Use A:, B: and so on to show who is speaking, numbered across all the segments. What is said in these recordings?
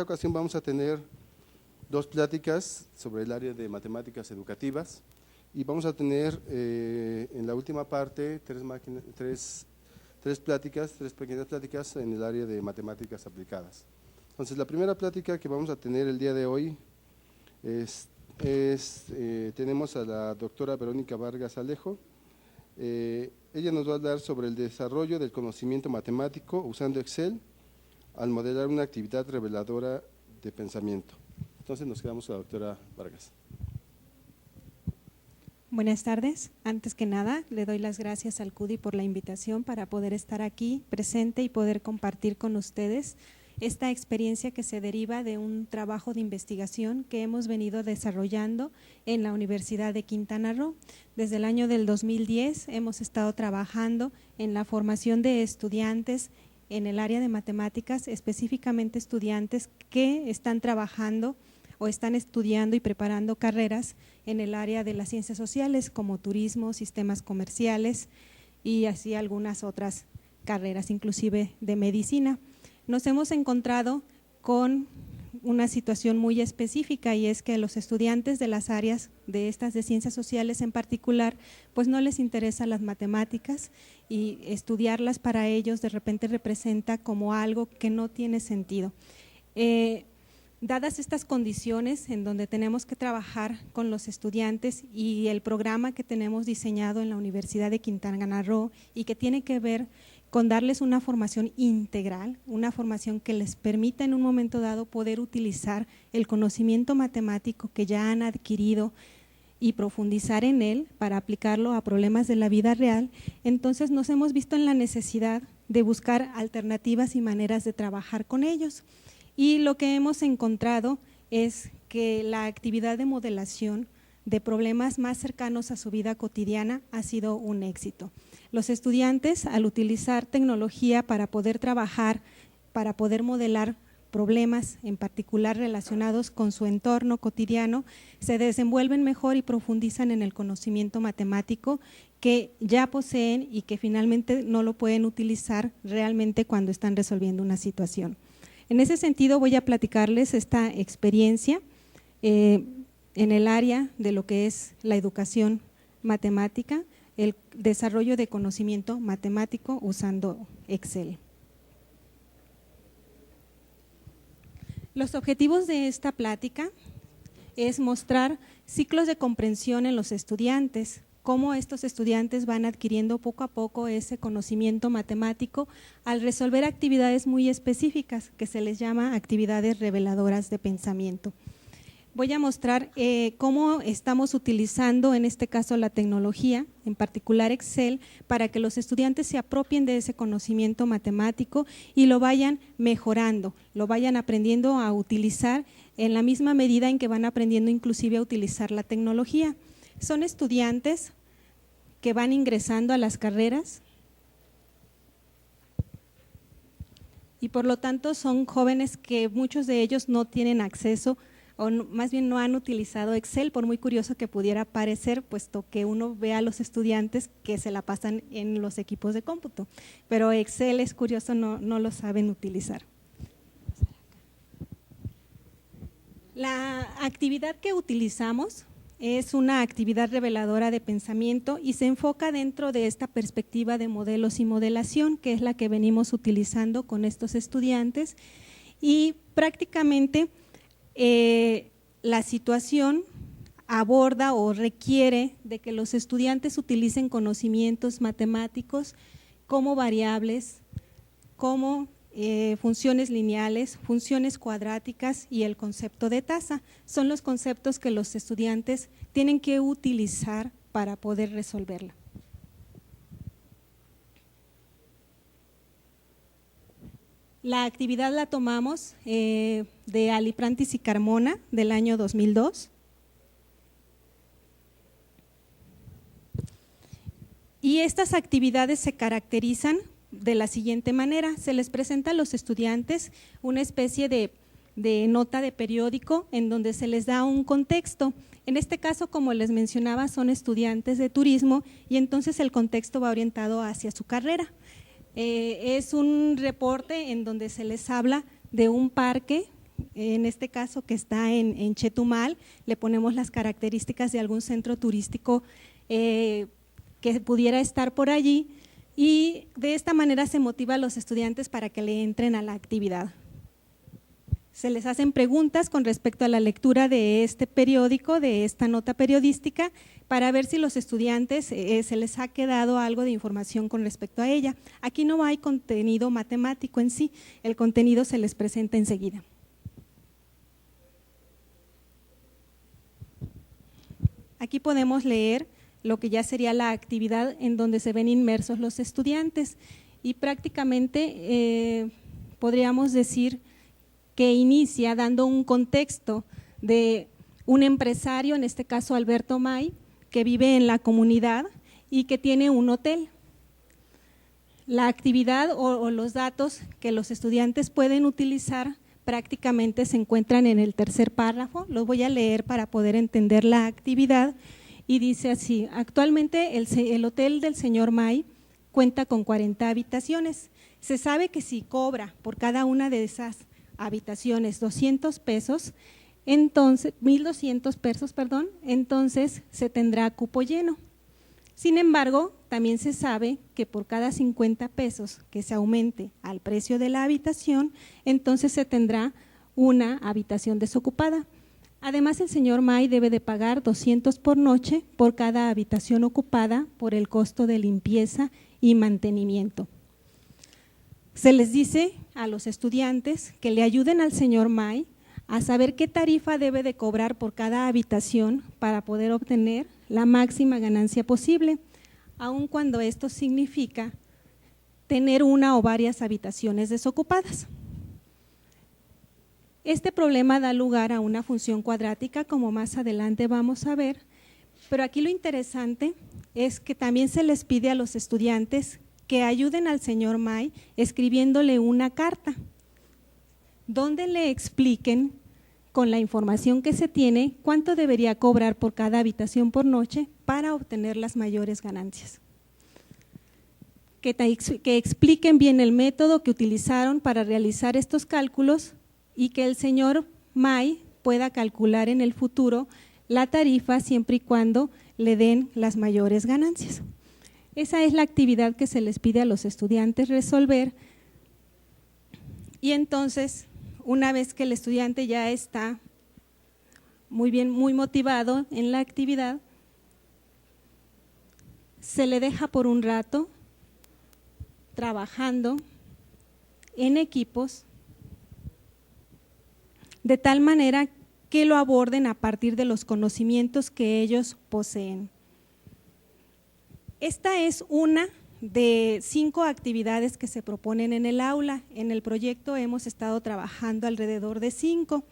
A: esta ocasión vamos a tener dos pláticas sobre el área de matemáticas educativas y vamos a tener en la última parte tres pequeñas pláticas en el área de matemáticas aplicadas. Entonces, la primera plática que vamos a tener el día de hoy tenemos a la doctora Verónica Vargas Alejo. Ella nos va a hablar sobre el desarrollo del conocimiento matemático usando Excel al modelar una actividad reveladora de pensamiento. Entonces nos quedamos con la doctora Vargas.
B: Buenas tardes. Antes que nada, le doy las gracias al CUDI por la invitación para poder estar aquí presente y poder compartir con ustedes esta experiencia que se deriva de un trabajo de investigación que hemos venido desarrollando en la Universidad de Quintana Roo. Desde el año del 2010 hemos estado trabajando en la formación de estudiantes en el área de matemáticas, específicamente estudiantes que están trabajando o están estudiando y preparando carreras en el área de las ciencias sociales como turismo, sistemas comerciales y así algunas otras carreras, inclusive de medicina. Nos hemos encontrado con una situación muy específica y es que los estudiantes de las áreas de estas de ciencias sociales en particular, pues no les interesan las matemáticas y estudiarlas para ellos de repente representa como algo que no tiene sentido. Dadas estas condiciones en donde tenemos que trabajar con los estudiantes y el programa que tenemos diseñado en la Universidad de Quintana Roo y que tiene que ver con darles una formación integral, una formación que les permita en un momento dado poder utilizar el conocimiento matemático que ya han adquirido y profundizar en él para aplicarlo a problemas de la vida real. Entonces nos hemos visto en la necesidad de buscar alternativas y maneras de trabajar con ellos. Y lo que hemos encontrado es que la actividad de modelación de problemas más cercanos a su vida cotidiana ha sido un éxito. Los estudiantes, al utilizar tecnología para poder trabajar, para poder modelar problemas en particular relacionados con su entorno cotidiano, se desenvuelven mejor y profundizan en el conocimiento matemático que ya poseen y que finalmente no lo pueden utilizar realmente cuando están resolviendo una situación. En ese sentido voy a platicarles esta experiencia en el área de lo que es la educación matemática, el desarrollo de conocimiento matemático usando Excel. Los objetivos de esta plática es mostrar ciclos de comprensión en los estudiantes, cómo estos estudiantes van adquiriendo poco a poco ese conocimiento matemático al resolver actividades muy específicas que se les llama actividades reveladoras de pensamiento. Voy a mostrar cómo estamos utilizando en este caso la tecnología, en particular Excel, para que los estudiantes se apropien de ese conocimiento matemático y lo vayan mejorando, lo vayan aprendiendo a utilizar en la misma medida en que van aprendiendo inclusive a utilizar la tecnología. Son estudiantes que van ingresando a las carreras y por lo tanto son jóvenes que muchos de ellos no tienen acceso o no, más bien no han utilizado Excel, por muy curioso que pudiera parecer, puesto que uno ve a los estudiantes que se la pasan en los equipos de cómputo, pero Excel es curioso, no lo saben utilizar. La actividad que utilizamos es una actividad reveladora de pensamiento y se enfoca dentro de esta perspectiva de modelos y modelación, que es la que venimos utilizando con estos estudiantes y prácticamente la situación aborda o requiere de que los estudiantes utilicen conocimientos matemáticos como variables, como funciones lineales, funciones cuadráticas y el concepto de tasa. Son los conceptos que los estudiantes tienen que utilizar para poder resolverla. La actividad la tomamos de Aliprantis y Carmona del año 2002. Y estas actividades se caracterizan de la siguiente manera: se les presenta a los estudiantes una especie de nota de periódico en donde se les da un contexto. En este caso, como les mencionaba, son estudiantes de turismo y entonces el contexto va orientado hacia su carrera. Es un reporte en donde se les habla de un parque en este caso que está en Chetumal, le ponemos las características de algún centro turístico que pudiera estar por allí, y de esta manera se motiva a los estudiantes para que le entren a la actividad. Se les hacen preguntas con respecto a la lectura de este periódico, de esta nota periodística, para ver si los estudiantes se les ha quedado algo de información con respecto a ella. Aquí no hay contenido matemático en sí, el contenido se les presenta enseguida. Aquí podemos leer lo que ya sería la actividad en donde se ven inmersos los estudiantes, y prácticamente podríamos decir que inicia dando un contexto de un empresario, en este caso Alberto May, que vive en la comunidad y que tiene un hotel. La actividad o los datos que los estudiantes pueden utilizar prácticamente se encuentran en el tercer párrafo. Los voy a leer para poder entender la actividad, y dice así: actualmente el hotel del señor May cuenta con 40 habitaciones. Se sabe que si cobra por cada una de esas habitaciones 200 pesos, entonces 1,200 pesos, perdón, entonces se tendrá cupo lleno. Sin embargo, también se sabe que por cada 50 pesos que se aumente al precio de la habitación, entonces se tendrá una habitación desocupada. Además, el señor May debe de pagar 200 por noche por cada habitación ocupada por el costo de limpieza y mantenimiento. Se les dice a los estudiantes que le ayuden al señor May a saber qué tarifa debe de cobrar por cada habitación para poder obtener la máxima ganancia posible, aun cuando esto significa tener una o varias habitaciones desocupadas. Este problema da lugar a una función cuadrática, como más adelante vamos a ver, pero aquí lo interesante es que también se les pide a los estudiantes que ayuden al señor May escribiéndole una carta donde le expliquen con la información que se tiene cuánto debería cobrar por cada habitación por noche para obtener las mayores ganancias. Que expliquen bien el método que utilizaron para realizar estos cálculos, y que el señor May pueda calcular en el futuro la tarifa siempre y cuando le den las mayores ganancias. Esa es la actividad que se les pide a los estudiantes resolver, y entonces una vez que el estudiante ya está muy bien, muy motivado en la actividad, se le deja por un rato trabajando en equipos de tal manera que lo aborden a partir de los conocimientos que ellos poseen. Esta es una de 5 actividades que se proponen en el aula. En el proyecto hemos estado trabajando alrededor de 5.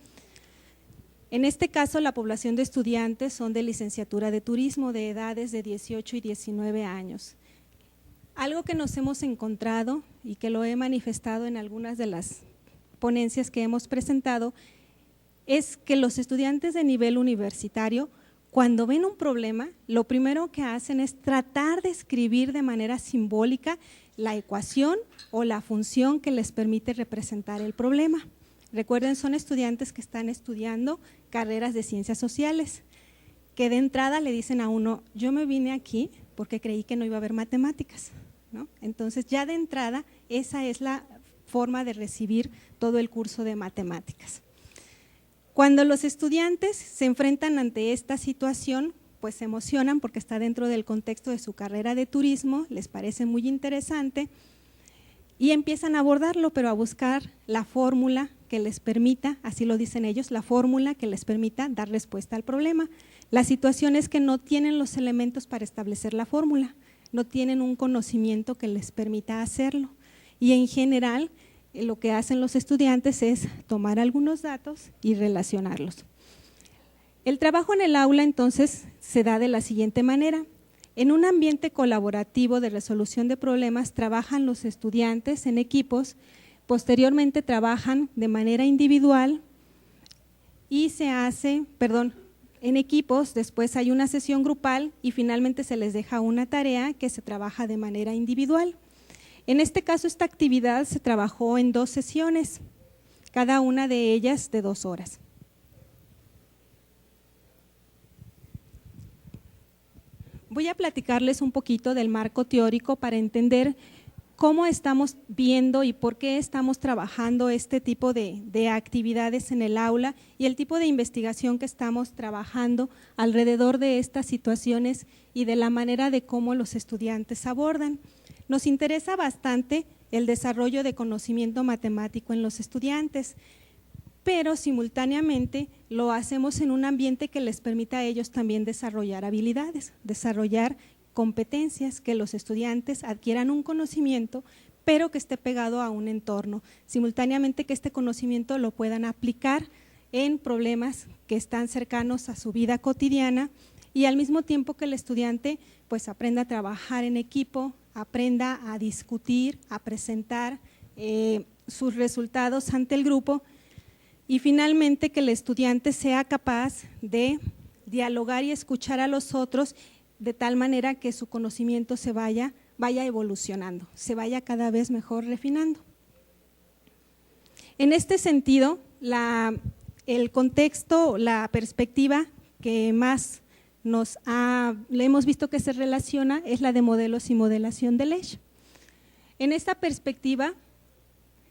B: En este caso, la población de estudiantes son de licenciatura de turismo de edades de 18 y 19 años. Algo que nos hemos encontrado y que lo he manifestado en algunas de las ponencias que hemos presentado es que los estudiantes de nivel universitario, cuando ven un problema, lo primero que hacen es tratar de escribir de manera simbólica la ecuación o la función que les permite representar el problema. Recuerden, son estudiantes que están estudiando carreras de ciencias sociales, que de entrada le dicen a uno: yo me vine aquí porque creí que no iba a haber matemáticas, ¿no? Entonces ya de entrada esa es la forma de recibir todo el curso de matemáticas. Cuando los estudiantes se enfrentan ante esta situación, pues se emocionan porque está dentro del contexto de su carrera de turismo, les parece muy interesante y empiezan a abordarlo, pero a buscar la fórmula que les permita, así lo dicen ellos, la fórmula que les permita dar respuesta al problema. La situación es que no tienen los elementos para establecer la fórmula, no tienen un conocimiento que les permita hacerlo, y en general lo que hacen los estudiantes es tomar algunos datos y relacionarlos. El trabajo en el aula entonces se da de la siguiente manera: en un ambiente colaborativo de resolución de problemas trabajan los estudiantes en equipos, posteriormente trabajan de manera individual y en equipos, después hay una sesión grupal y finalmente se les deja una tarea que se trabaja de manera individual. En este caso, esta actividad se trabajó en 2 sesiones. cada una de ellas de 2 horas. Voy a platicarles un poquito del marco teórico para entender cómo estamos viendo y por qué estamos trabajando este tipo de actividades en el aula y el tipo de investigación que estamos trabajando alrededor de estas situaciones y de la manera de cómo los estudiantes abordan. Nos interesa bastante el desarrollo de conocimiento matemático en los estudiantes, pero simultáneamente lo hacemos en un ambiente que les permita a ellos también desarrollar habilidades, desarrollar competencias, que los estudiantes adquieran un conocimiento, pero que esté pegado a un entorno, simultáneamente que este conocimiento lo puedan aplicar en problemas que están cercanos a su vida cotidiana y al mismo tiempo que el estudiante pues aprenda a trabajar en equipo, aprenda a discutir, a presentar sus resultados ante el grupo y finalmente que el estudiante sea capaz de dialogar y escuchar a los otros de tal manera que su conocimiento se vaya evolucionando, se vaya cada vez mejor refinando. En este sentido, el contexto, la perspectiva que más le hemos visto que se relaciona es la de modelos y modelación de Lesch. En esta perspectiva,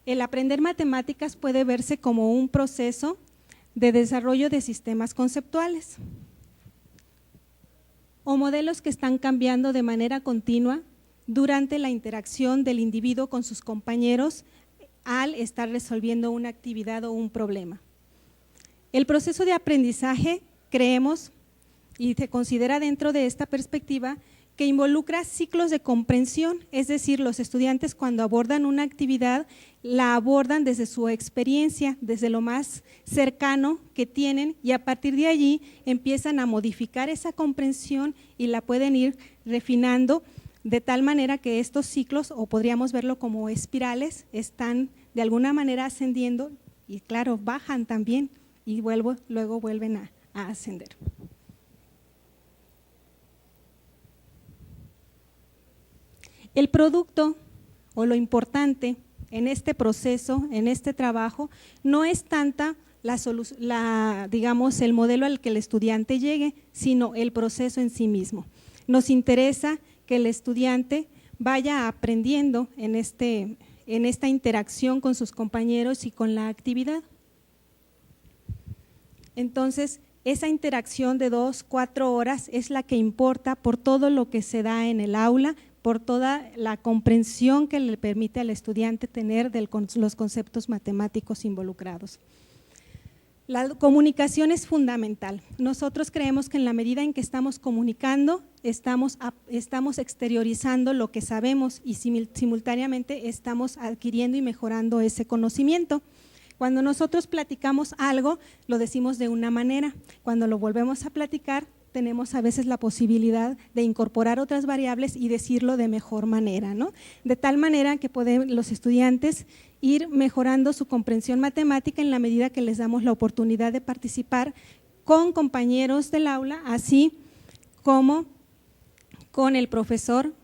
B: el aprender matemáticas puede verse como un proceso de desarrollo de sistemas conceptuales o modelos que están cambiando de manera continua durante la interacción del individuo con sus compañeros al estar resolviendo una actividad o un problema. El proceso de aprendizaje, creemos, y se considera dentro de esta perspectiva, que involucra ciclos de comprensión, es decir, los estudiantes cuando abordan una actividad, la abordan desde su experiencia, desde lo más cercano que tienen y a partir de allí empiezan a modificar esa comprensión y la pueden ir refinando de tal manera que estos ciclos, o podríamos verlo como espirales, están de alguna manera ascendiendo y claro, bajan también y luego vuelven a ascender. El producto o lo importante en este proceso, en este trabajo, no es tanta digamos, el modelo al que el estudiante llegue, sino el proceso en sí mismo. Nos interesa que el estudiante vaya aprendiendo en esta interacción con sus compañeros y con la actividad. Entonces, esa interacción de 2-4 horas es la que importa por todo lo que se da en el aula, por toda la comprensión que le permite al estudiante tener de los conceptos matemáticos involucrados. La comunicación es fundamental. Nosotros creemos que en la medida en que estamos comunicando, estamos exteriorizando lo que sabemos y simultáneamente estamos adquiriendo y mejorando ese conocimiento. Cuando nosotros platicamos algo, lo decimos de una manera. Cuando lo volvemos a platicar, tenemos a veces la posibilidad de incorporar otras variables y decirlo de mejor manera, ¿no? De tal manera que pueden los estudiantes ir mejorando su comprensión matemática en la medida que les damos la oportunidad de participar con compañeros del aula, así como con el profesor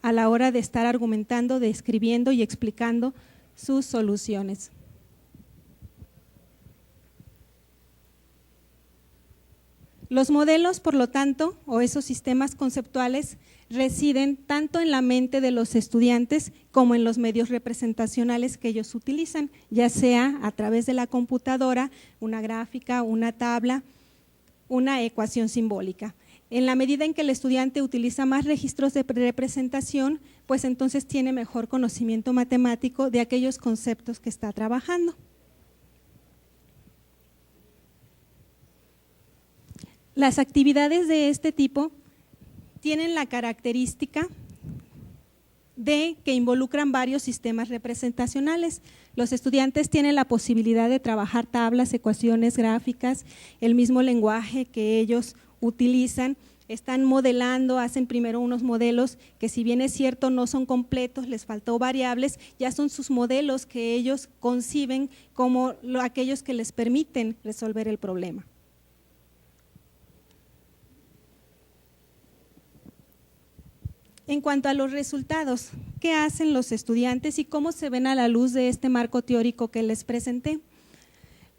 B: a la hora de estar argumentando, describiendo y explicando sus soluciones. Los modelos, por lo tanto, o esos sistemas conceptuales residen tanto en la mente de los estudiantes como en los medios representacionales que ellos utilizan, ya sea a través de la computadora, una gráfica, una tabla, una ecuación simbólica. En la medida en que el estudiante utiliza más registros de representación, pues entonces tiene mejor conocimiento matemático de aquellos conceptos que está trabajando. Las actividades de este tipo tienen la característica de que involucran varios sistemas representacionales. Los estudiantes tienen la posibilidad de trabajar tablas, ecuaciones, gráficas, el mismo lenguaje que ellos utilizan, están modelando, hacen primero unos modelos que si bien es cierto no son completos, les faltó variables, ya son sus modelos que ellos conciben como aquellos que les permiten resolver el problema. En cuanto a los resultados, ¿qué hacen los estudiantes y cómo se ven a la luz de este marco teórico que les presenté?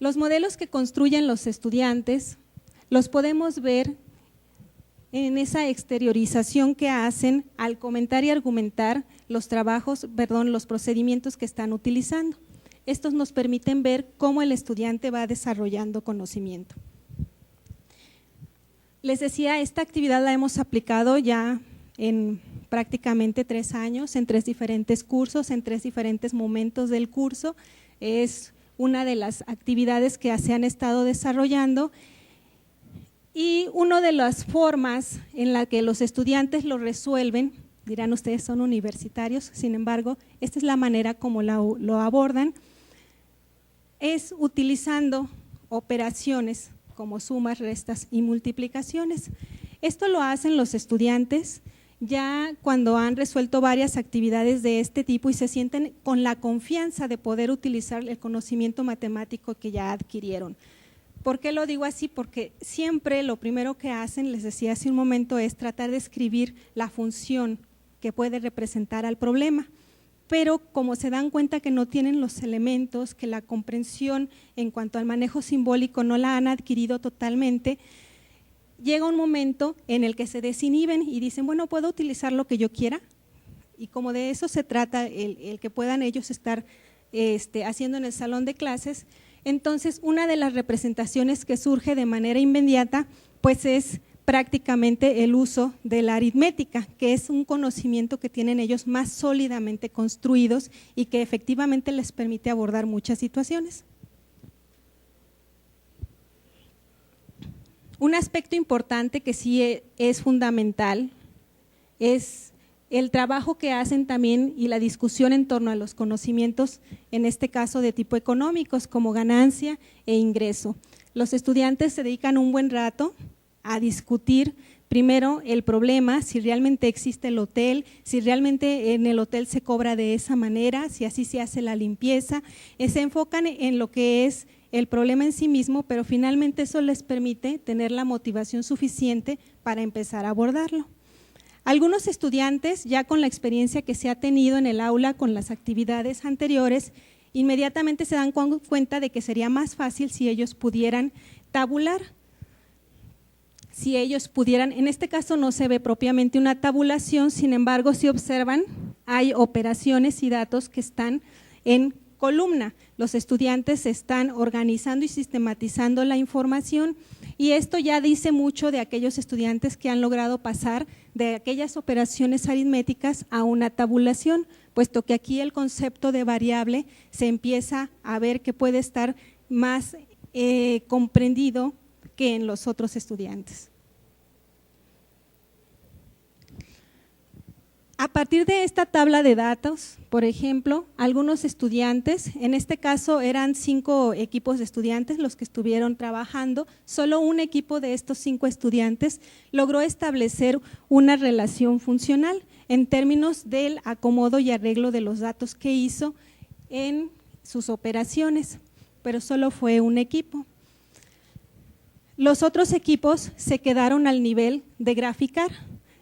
B: Los modelos que construyen los estudiantes los podemos ver en esa exteriorización que hacen al comentar y argumentar los procedimientos que están utilizando. Estos nos permiten ver cómo el estudiante va desarrollando conocimiento. Les decía, esta actividad la hemos aplicado ya en prácticamente 3 años, en 3 diferentes cursos, en 3 diferentes momentos del curso. Es una de las actividades que se han estado desarrollando y una de las formas en la que los estudiantes lo resuelven, dirán ustedes son universitarios, sin embargo, esta es la manera como lo abordan, es utilizando operaciones como sumas, restas y multiplicaciones. Esto lo hacen los estudiantes ya cuando han resuelto varias actividades de este tipo y se sienten con la confianza de poder utilizar el conocimiento matemático que ya adquirieron. ¿Por qué lo digo así? Porque siempre lo primero que hacen, les decía hace un momento, es tratar de escribir la función que puede representar al problema, pero como se dan cuenta que no tienen los elementos, que la comprensión en cuanto al manejo simbólico no la han adquirido totalmente, llega un momento en el que se desinhiben y dicen, bueno, ¿puedo utilizar lo que yo quiera? Y como de eso se trata el que puedan ellos estar haciendo en el salón de clases. Entonces, una de las representaciones que surge de manera inmediata, pues es prácticamente el uso de la aritmética, que es un conocimiento que tienen ellos más sólidamente construidos y que efectivamente les permite abordar muchas situaciones. Un aspecto importante que sí es fundamental es el trabajo que hacen también y la discusión en torno a los conocimientos, en este caso de tipo económicos, como ganancia e ingreso. Los estudiantes se dedican un buen rato a discutir primero el problema, si realmente existe el hotel, si realmente en el hotel se cobra de esa manera, si así se hace la limpieza, se enfocan en lo que es el problema en sí mismo, pero finalmente eso les permite tener la motivación suficiente para empezar a abordarlo. Algunos estudiantes, ya con la experiencia que se ha tenido en el aula con las actividades anteriores, inmediatamente se dan cuenta de que sería más fácil si ellos pudieran tabular, si ellos pudieran, en este caso no se ve propiamente una tabulación, sin embargo, si observan, hay operaciones y datos que están en columna. Los estudiantes están organizando y sistematizando la información y esto ya dice mucho de aquellos estudiantes que han logrado pasar de aquellas operaciones aritméticas a una tabulación, puesto que aquí el concepto de variable se empieza a ver que puede estar más comprendido que en los otros estudiantes. A partir de esta tabla de datos, por ejemplo, algunos estudiantes, en este caso eran 5 equipos de estudiantes los que estuvieron trabajando, solo un equipo de estos 5 estudiantes logró establecer una relación funcional en términos del acomodo y arreglo de los datos que hizo en sus operaciones, pero solo fue un equipo. Los otros equipos se quedaron al nivel de graficar,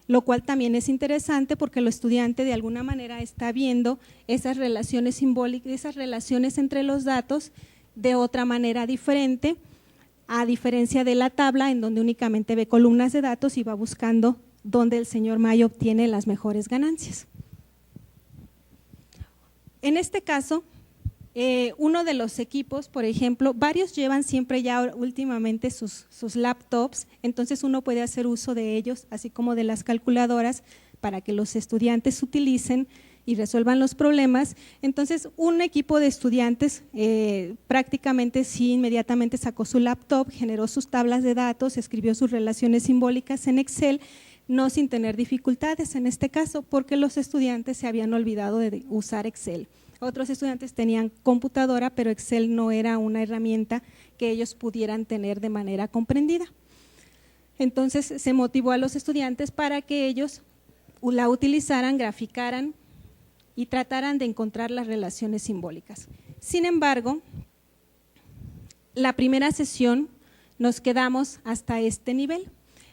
B: lo cual también es interesante porque el estudiante de alguna manera está viendo esas relaciones simbólicas, esas relaciones entre los datos de otra manera diferente, a diferencia de la tabla en donde únicamente ve columnas de datos y va buscando dónde el señor Mayo obtiene las mejores ganancias. En este caso, uno de los equipos, por ejemplo, varios llevan siempre ya últimamente sus laptops, entonces uno puede hacer uso de ellos, así como de las calculadoras, para que los estudiantes utilicen y resuelvan los problemas. Entonces, un equipo de estudiantes prácticamente sí inmediatamente sacó su laptop, generó sus tablas de datos, escribió sus relaciones simbólicas en Excel, no sin tener dificultades en este caso, porque los estudiantes se habían olvidado de usar Excel. Otros estudiantes tenían computadora, pero Excel no era una herramienta que ellos pudieran tener de manera comprendida. Entonces se motivó a los estudiantes para que ellos la utilizaran, graficaran y trataran de encontrar las relaciones simbólicas. Sin embargo, la primera sesión nos quedamos hasta este nivel,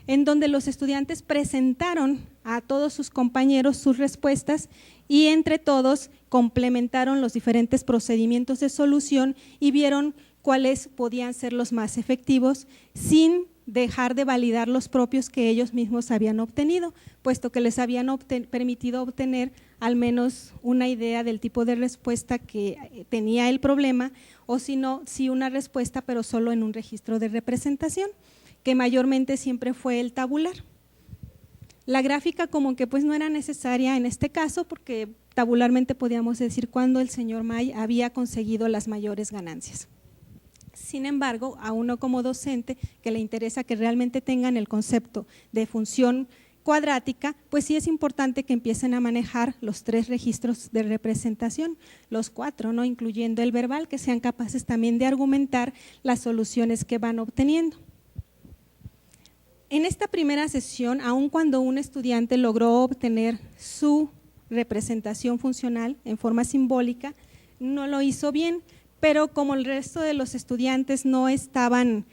B: en donde los estudiantes presentaron a todos sus compañeros sus respuestas y entre todos complementaron los diferentes procedimientos de solución y vieron cuáles podían ser los más efectivos sin dejar de validar los propios que ellos mismos habían obtenido, puesto que les habían permitido obtener al menos una idea del tipo de respuesta que tenía el problema, o si no, sí una respuesta, pero solo en un registro de representación, que mayormente siempre fue el tabular. La gráfica como que pues no era necesaria en este caso, porque tabularmente podíamos decir cuándo el señor May había conseguido las mayores ganancias. Sin embargo, a uno como docente que le interesa que realmente tengan el concepto de función cuadrática, pues sí es importante que empiecen a manejar los 3 registros de representación, los 4, ¿no?, incluyendo el verbal, que sean capaces también de argumentar las soluciones que van obteniendo. En esta primera sesión, aun cuando un estudiante logró obtener su representación funcional en forma simbólica, no lo hizo bien, pero como el resto de los estudiantes no estaban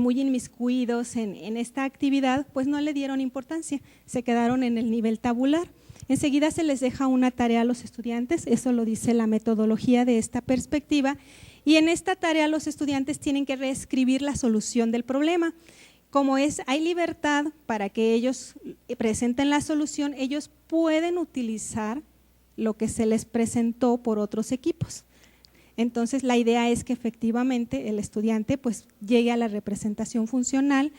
B: muy inmiscuidos en esta actividad, pues no le dieron importancia, se quedaron en el nivel tabular. Enseguida se les deja una tarea a los estudiantes, eso lo dice la metodología de esta perspectiva, y en esta tarea los estudiantes tienen que reescribir la solución del problema. Como hay libertad para que ellos presenten la solución, ellos pueden utilizar lo que se les presentó por otros equipos. Entonces la idea es que efectivamente el estudiante pues llegue a la representación funcional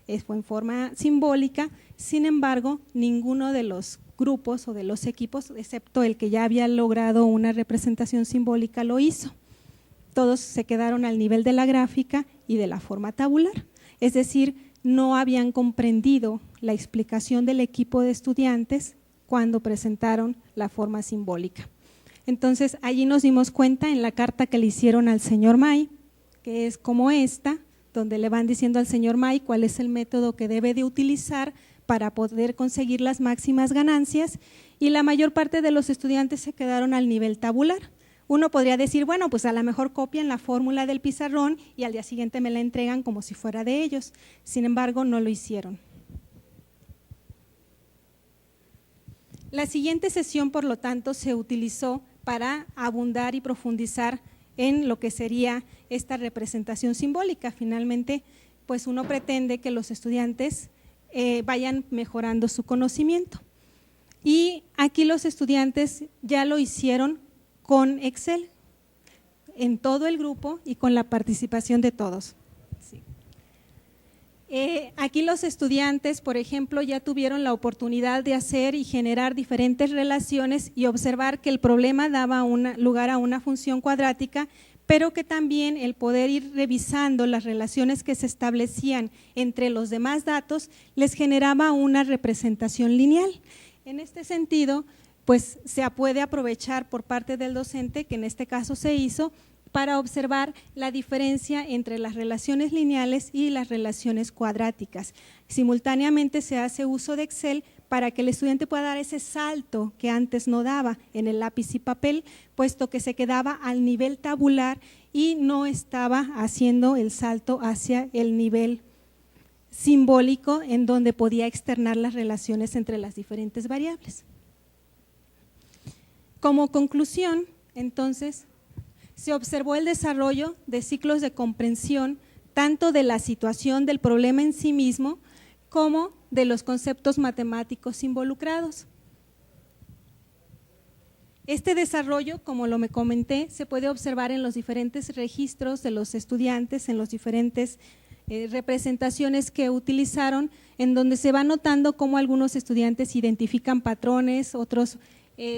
B: en forma simbólica. Sin embargo, ninguno de los grupos o de los equipos, excepto el que ya había logrado una representación simbólica, lo hizo. Todos se quedaron al nivel de la gráfica y de la forma tabular, es decir, no habían comprendido la explicación del equipo de estudiantes cuando presentaron la forma simbólica. Entonces, allí nos dimos cuenta en la carta que le hicieron al señor May, que es como esta, donde le van diciendo al señor May cuál es el método que debe de utilizar para poder conseguir las máximas ganancias, y la mayor parte de los estudiantes se quedaron al nivel tabular. Uno podría decir, bueno, pues a lo mejor copian la fórmula del pizarrón y al día siguiente me la entregan como si fuera de ellos. Sin embargo, no lo hicieron. La siguiente sesión, por lo tanto, se utilizó para abundar y profundizar en lo que sería esta representación simbólica. Finalmente, pues uno pretende que los estudiantes vayan mejorando su conocimiento. Y aquí los estudiantes ya lo hicieron con Excel, en todo el grupo y con la participación de todos. Sí. Aquí los estudiantes, por ejemplo, ya tuvieron la oportunidad de hacer y generar diferentes relaciones y observar que el problema daba lugar a una función cuadrática, pero que también el poder ir revisando las relaciones que se establecían entre los demás datos les generaba una representación lineal. En este sentido, pues se puede aprovechar por parte del docente, que en este caso se hizo, para observar la diferencia entre las relaciones lineales y las relaciones cuadráticas. Simultáneamente se hace uso de Excel para que el estudiante pueda dar ese salto que antes no daba en el lápiz y papel, puesto que se quedaba al nivel tabular y no estaba haciendo el salto hacia el nivel simbólico, en donde podía externar las relaciones entre las diferentes variables. Como conclusión, entonces, se observó el desarrollo de ciclos de comprensión tanto de la situación del problema en sí mismo como de los conceptos matemáticos involucrados. Este desarrollo, como lo me comenté, se puede observar en los diferentes registros de los estudiantes, en los diferentes representaciones que utilizaron, en donde se va notando cómo algunos estudiantes identifican patrones, otros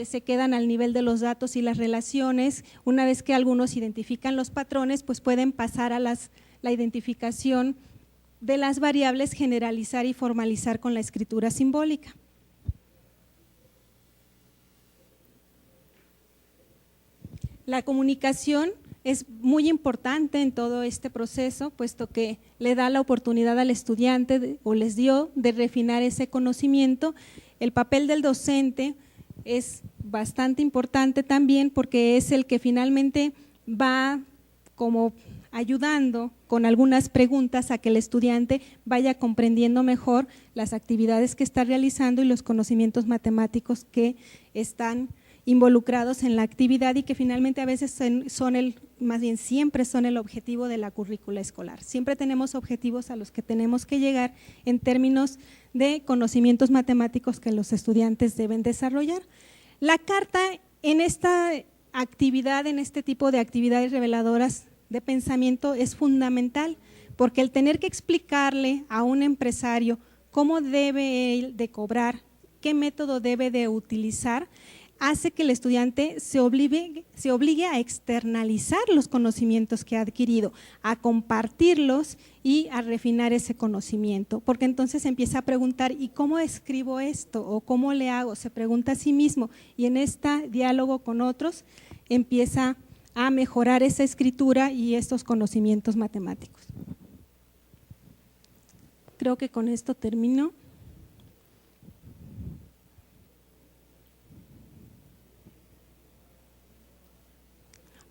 B: se quedan al nivel de los datos y las relaciones. Una vez que algunos identifican los patrones, pues pueden pasar a la identificación de las variables, generalizar y formalizar con la escritura simbólica. La comunicación es muy importante en todo este proceso, puesto que le da la oportunidad al estudiante o les dio de refinar ese conocimiento. El papel del docente es bastante importante también, porque es el que finalmente va como ayudando con algunas preguntas a que el estudiante vaya comprendiendo mejor las actividades que está realizando y los conocimientos matemáticos que están involucrados en la actividad y que finalmente a veces más bien siempre son el objetivo de la currícula escolar. Siempre tenemos objetivos a los que tenemos que llegar en términos de conocimientos matemáticos que los estudiantes deben desarrollar. La carta en esta actividad, en este tipo de actividades reveladoras de pensamiento es fundamental, porque el tener que explicarle a un empresario cómo debe él de cobrar, qué método debe de utilizar, hace que el estudiante se obligue a externalizar los conocimientos que ha adquirido, a compartirlos y a refinar ese conocimiento, porque entonces empieza a preguntar, ¿y cómo escribo esto? ¿O cómo le hago? Se pregunta a sí mismo y en este diálogo con otros empieza a mejorar esa escritura y estos conocimientos matemáticos. Creo que con esto termino.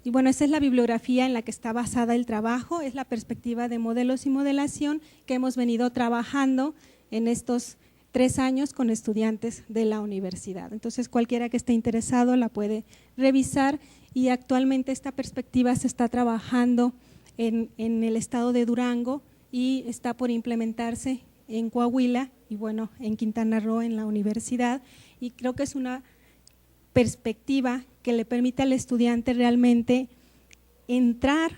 B: Y bueno, esa es la bibliografía en la que está basada el trabajo, es la perspectiva de modelos y modelación que hemos venido trabajando en estos 3 años con estudiantes de la universidad. Entonces, cualquiera que esté interesado la puede revisar y actualmente esta perspectiva se está trabajando en el estado de Durango y está por implementarse en Coahuila y bueno, en Quintana Roo en la universidad, y creo que es una perspectiva que le permite al estudiante realmente entrar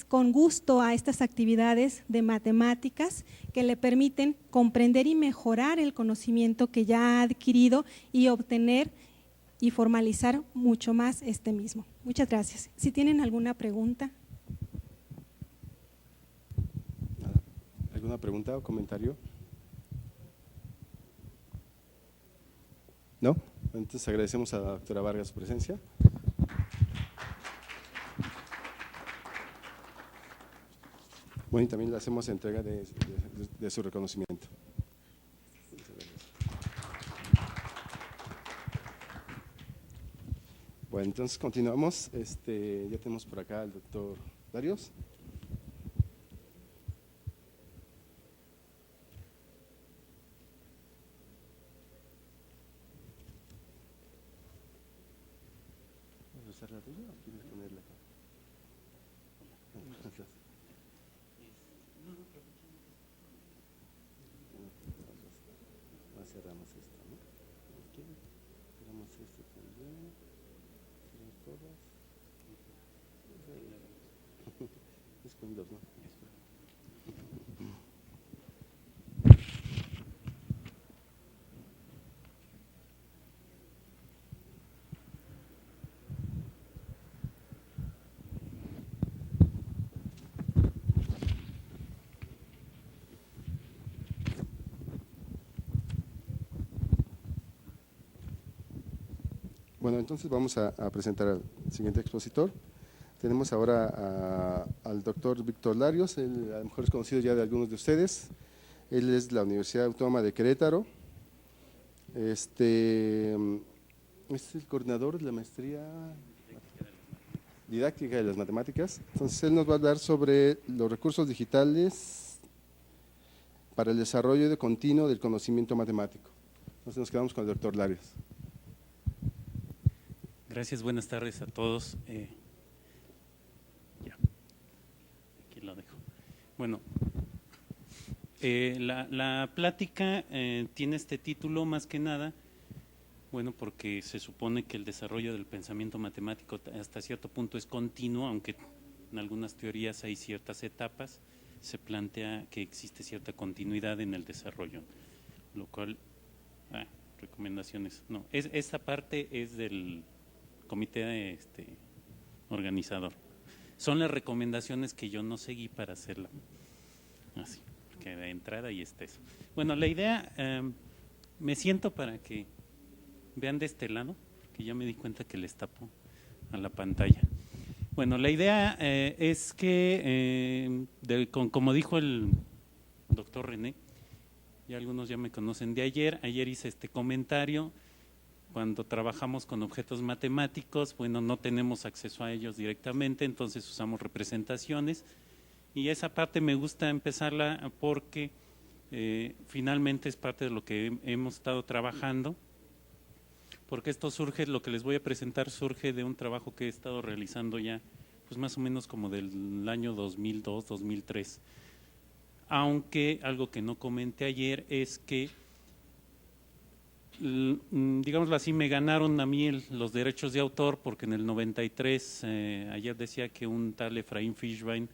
B: con gusto a estas actividades de matemáticas que le permiten comprender y mejorar el conocimiento que ya ha adquirido y obtener y formalizar mucho más este mismo. Muchas gracias. Si tienen alguna pregunta.
A: ¿Alguna pregunta o comentario? ¿No? Entonces agradecemos a la doctora Vargas su presencia. Bueno, y también le hacemos entrega de su reconocimiento. Bueno, entonces continuamos. Ya tenemos por acá al doctor Larios. ¿La tuya o quieres ponerla acá? Cerramos esto, ¿no? Cerramos esto también. Cerramos todas. Es con dos, ¿no? Bueno, entonces vamos a presentar al siguiente expositor. Tenemos ahora al doctor Víctor Larios, él a lo mejor es conocido ya de algunos de ustedes. Él es de la Universidad Autónoma de Querétaro. Es el coordinador de la maestría didáctica de las matemáticas. Entonces él nos va a hablar sobre los recursos digitales para el desarrollo continuo del conocimiento matemático. Entonces nos quedamos con el doctor Larios.
C: Gracias, buenas tardes a todos. Ya, aquí lo dejo. Bueno, la plática tiene este título más que nada, bueno, porque se supone que el desarrollo del pensamiento matemático hasta cierto punto es continuo, aunque en algunas teorías hay ciertas etapas, se plantea que existe cierta continuidad en el desarrollo, lo cual, recomendaciones, no, esta parte es del comité organizador. Son las recomendaciones que yo no seguí para hacerla así, porque de entrada y está eso. Bueno, la idea, me siento para que vean de este lado, que ya me di cuenta que les tapo a la pantalla. Bueno, la idea es que, como dijo el doctor René, ya algunos ya me conocen de ayer hice este comentario. Cuando trabajamos con objetos matemáticos, bueno, no tenemos acceso a ellos directamente, entonces usamos representaciones y esa parte me gusta empezarla porque finalmente es parte de lo que hemos estado trabajando, porque esto surge, lo que les voy a presentar surge de un trabajo que he estado realizando ya, pues más o menos como del año 2002, 2003. Aunque algo que no comenté ayer es que, digámoslo así, me ganaron a mí los derechos de autor, porque en el 93, ayer decía que un tal Efraín Fishbein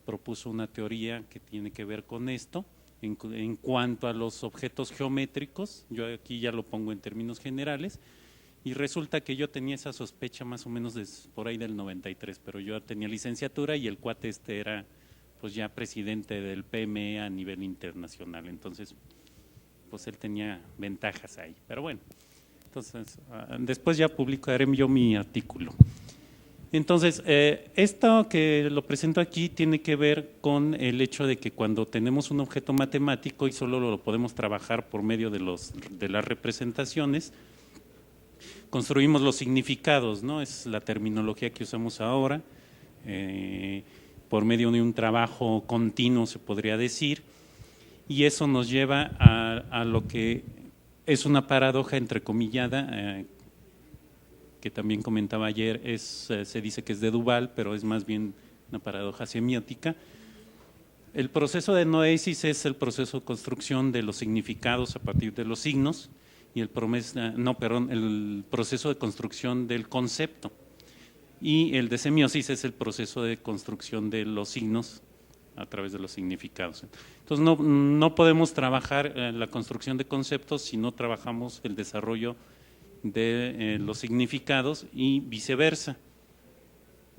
C: propuso una teoría que tiene que ver con esto, en cuanto a los objetos geométricos. Yo aquí ya lo pongo en términos generales, y resulta que yo tenía esa sospecha más o menos por ahí del 93, pero yo tenía licenciatura y el cuate era pues ya presidente del PME a nivel internacional, entonces pues él tenía ventajas ahí, pero bueno, entonces después ya publicaré yo mi artículo. Entonces, esto que lo presento aquí tiene que ver con el hecho de que cuando tenemos un objeto matemático y solo lo podemos trabajar por medio de las representaciones, construimos los significados, ¿no? Es la terminología que usamos ahora, por medio de un trabajo continuo, se podría decir, y eso nos lleva a lo que es una paradoja entrecomillada, que también comentaba ayer, se dice que es de Duval, pero es más bien una paradoja semiótica. El proceso de noesis es el proceso de construcción de los significados a partir de los signos, y el proceso de construcción del concepto. Y el de semiosis es el proceso de construcción de los signos a través de los significados. Entonces, no podemos trabajar la construcción de conceptos si no trabajamos el desarrollo de los significados y viceversa.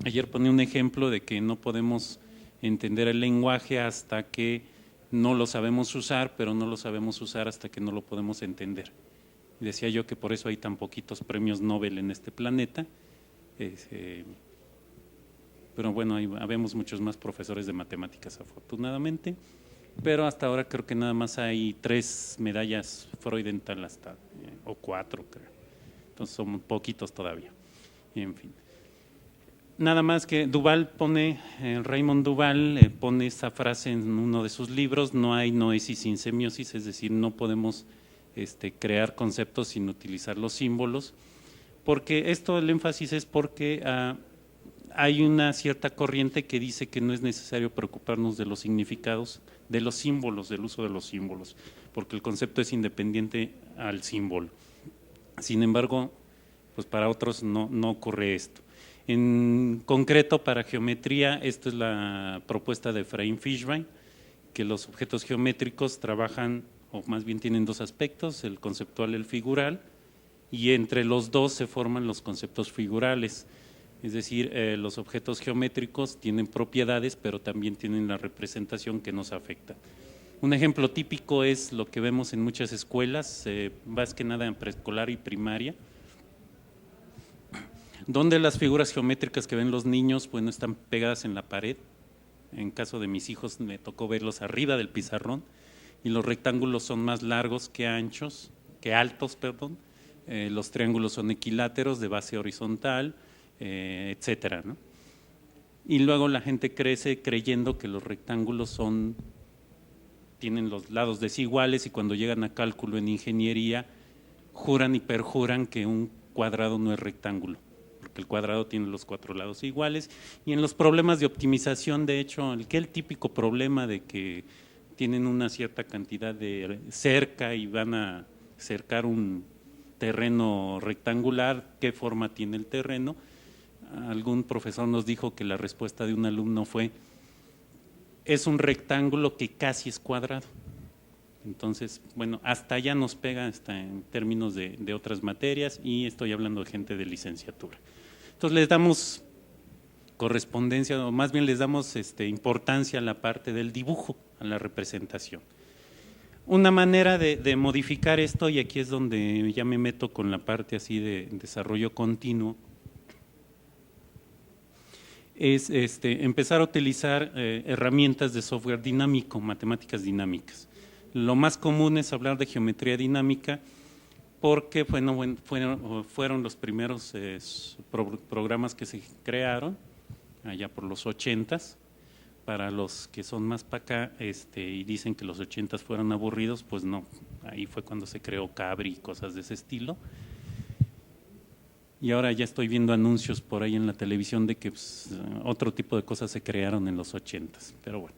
C: Ayer ponía un ejemplo de que no podemos entender el lenguaje hasta que no lo sabemos usar, pero no lo sabemos usar hasta que no lo podemos entender. Y decía yo que por eso hay tan poquitos premios Nobel en este planeta, pero bueno, habemos muchos más profesores de matemáticas afortunadamente, pero hasta ahora creo que nada más hay 3 medallas Freudenthal hasta, o 4 creo. Entonces son poquitos todavía, en fin. Nada más que Raymond Duval pone esa frase en uno de sus libros: no hay noesis sin semiosis, es decir, no podemos crear conceptos sin utilizar los símbolos, porque el énfasis es porque hay una cierta corriente que dice que no es necesario preocuparnos de los significados, de los símbolos, del uso de los símbolos, porque el concepto es independiente al símbolo. Sin embargo, pues para otros no ocurre esto. En concreto, para geometría, esta es la propuesta de Efraín Fishbein, que los objetos geométricos trabajan, o más bien tienen 2 aspectos, el conceptual y el figural, y entre los dos se forman los conceptos figurales. Es decir, los objetos geométricos tienen propiedades, pero también tienen la representación que nos afecta. Un ejemplo típico es lo que vemos en muchas escuelas, más que nada en preescolar y primaria, donde las figuras geométricas que ven los niños, bueno, están pegadas en la pared. En caso de mis hijos me tocó verlos arriba del pizarrón, y los rectángulos son más largos que altos, los triángulos son equiláteros de base horizontal, etcétera, ¿no? Y luego la gente crece creyendo que los rectángulos tienen los lados desiguales, y cuando llegan a cálculo en ingeniería juran y perjuran que un cuadrado no es rectángulo, porque el cuadrado tiene los 4 lados iguales. Y en los problemas de optimización, de hecho, el típico problema de que tienen una cierta cantidad de cerca y van a cercar un terreno rectangular, ¿qué forma tiene el terreno? Algún profesor nos dijo que la respuesta de un alumno fue: es un rectángulo que casi es cuadrado. Entonces, bueno, hasta allá nos pega en términos de otras materias, y estoy hablando de gente de licenciatura. Entonces les damos correspondencia, o más bien les damos importancia a la parte del dibujo, a la representación. Una manera de modificar esto, y aquí es donde ya me meto con la parte así de desarrollo continuo, es empezar a utilizar herramientas de software dinámico, matemáticas dinámicas. Lo más común es hablar de geometría dinámica, porque fueron los primeros programas que se crearon allá por los 80s. Para los que son más para acá y dicen que los 80s fueron aburridos, pues no, ahí fue cuando se creó Cabri y cosas de ese estilo. y ahora ya estoy viendo anuncios por ahí en la televisión de que pues, otro tipo de cosas se crearon en los 80s, pero bueno.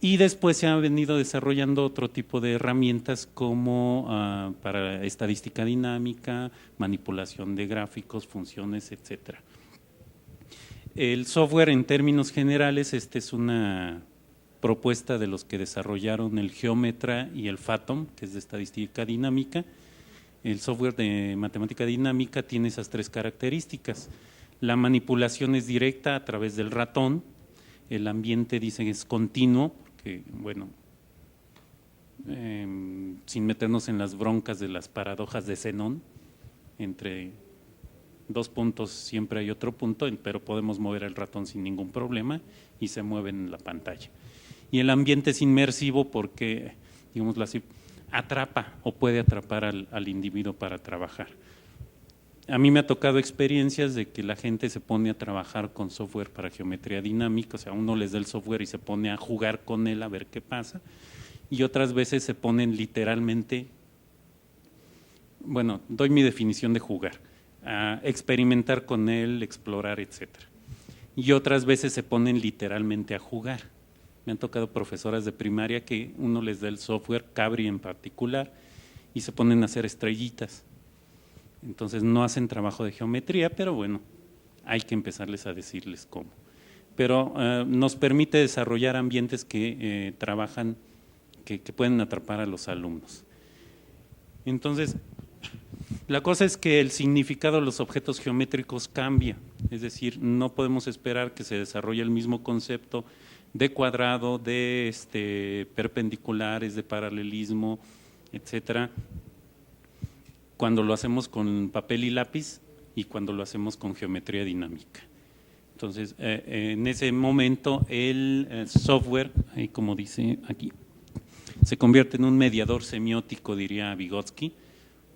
C: Y después se han venido desarrollando otro tipo de herramientas como para estadística dinámica, manipulación de gráficos, funciones, etcétera. El software en términos generales, es una propuesta de los que desarrollaron el Geometra y el Fathom, que es de estadística dinámica. El software de matemática dinámica tiene esas tres características. La manipulación es directa a través del ratón, el ambiente dicen es continuo, porque bueno, sin meternos en las broncas de las paradojas de Zenón, entre dos puntos siempre hay otro punto, pero podemos mover el ratón sin ningún problema y se mueve en la pantalla. Y el ambiente es inmersivo porque, digámoslo así, atrapa o puede atrapar al individuo para trabajar. A mí me ha tocado experiencias de que la gente se pone a trabajar con software para geometría dinámica, o sea, uno les da el software y se pone a jugar con él a ver qué pasa, y otras veces se ponen literalmente, bueno, doy mi definición de jugar, a experimentar con él, explorar, etcétera. Y otras veces se ponen literalmente a jugar. Me han tocado profesoras de primaria que uno les da el software, Cabri en particular, y se ponen a hacer estrellitas. Entonces no hacen trabajo de geometría, pero bueno, hay que empezarles a decirles cómo. Pero nos permite desarrollar ambientes que trabajan, que pueden atrapar a los alumnos. Entonces, la cosa es que el significado de los objetos geométricos cambia, es decir, no podemos esperar que se desarrolle el mismo concepto de cuadrado, de perpendiculares, de paralelismo, etcétera, cuando lo hacemos con papel y lápiz y cuando lo hacemos con geometría dinámica. Entonces, en ese momento el software, como dice aquí, se convierte en un mediador semiótico, diría Vygotsky,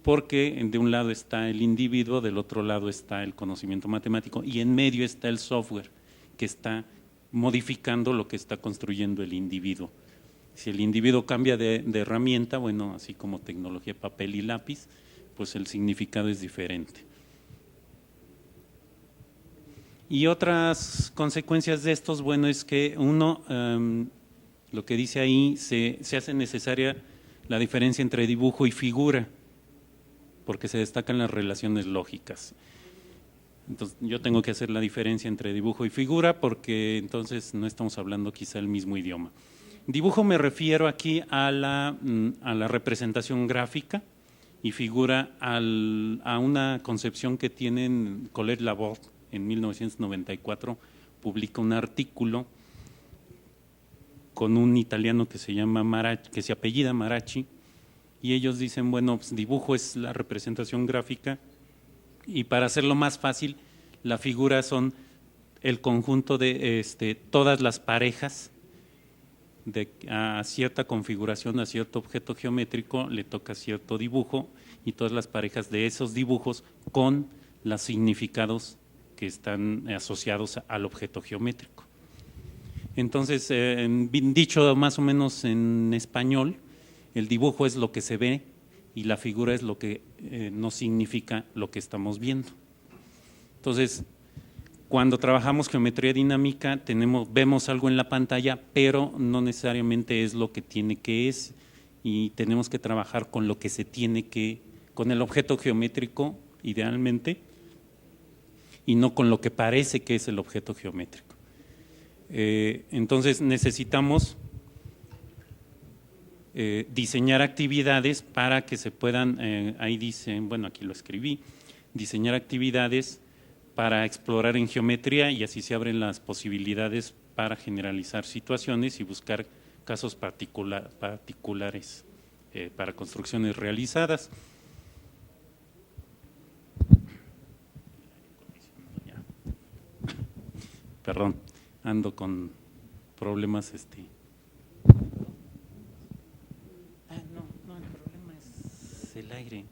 C: porque de un lado está el individuo, del otro lado está el conocimiento matemático y en medio está el software que está modificando lo que está construyendo el individuo. Si el individuo cambia de herramienta, bueno, así como tecnología, papel y lápiz, pues el significado es diferente. Y otras consecuencias de estos, bueno, es que uno, lo que dice ahí, se hace necesaria la diferencia entre dibujo y figura, porque se destacan las relaciones lógicas. Entonces, yo tengo que hacer la diferencia entre dibujo y figura porque entonces no estamos hablando quizá el mismo idioma. Dibujo me refiero aquí a la representación gráfica y figura a una concepción que tienen Colette Laborde en 1994, publica un artículo con un italiano que se llama Maracci, que se apellida Maracci, y ellos dicen, bueno, pues dibujo es la representación gráfica y para hacerlo más fácil, la figura son el conjunto de todas las parejas a cierta configuración, a cierto objeto geométrico, le toca cierto dibujo y todas las parejas de esos dibujos con los significados que están asociados al objeto geométrico. Entonces, dicho más o menos en español, el dibujo es lo que se ve y la figura es lo que no significa lo que estamos viendo. Entonces, cuando trabajamos geometría dinámica, vemos algo en la pantalla, pero no necesariamente es lo que tiene que es, y tenemos que trabajar con lo que se tiene que, con el objeto geométrico, idealmente, y no con lo que parece que es el objeto geométrico. Entonces, necesitamos diseñar actividades para que se puedan, ahí dicen, bueno, aquí lo escribí, diseñar actividades para explorar en geometría y así se abren las posibilidades para generalizar situaciones y buscar casos particulares para construcciones realizadas. Perdón, ando con problemas. No, el problema es el aire.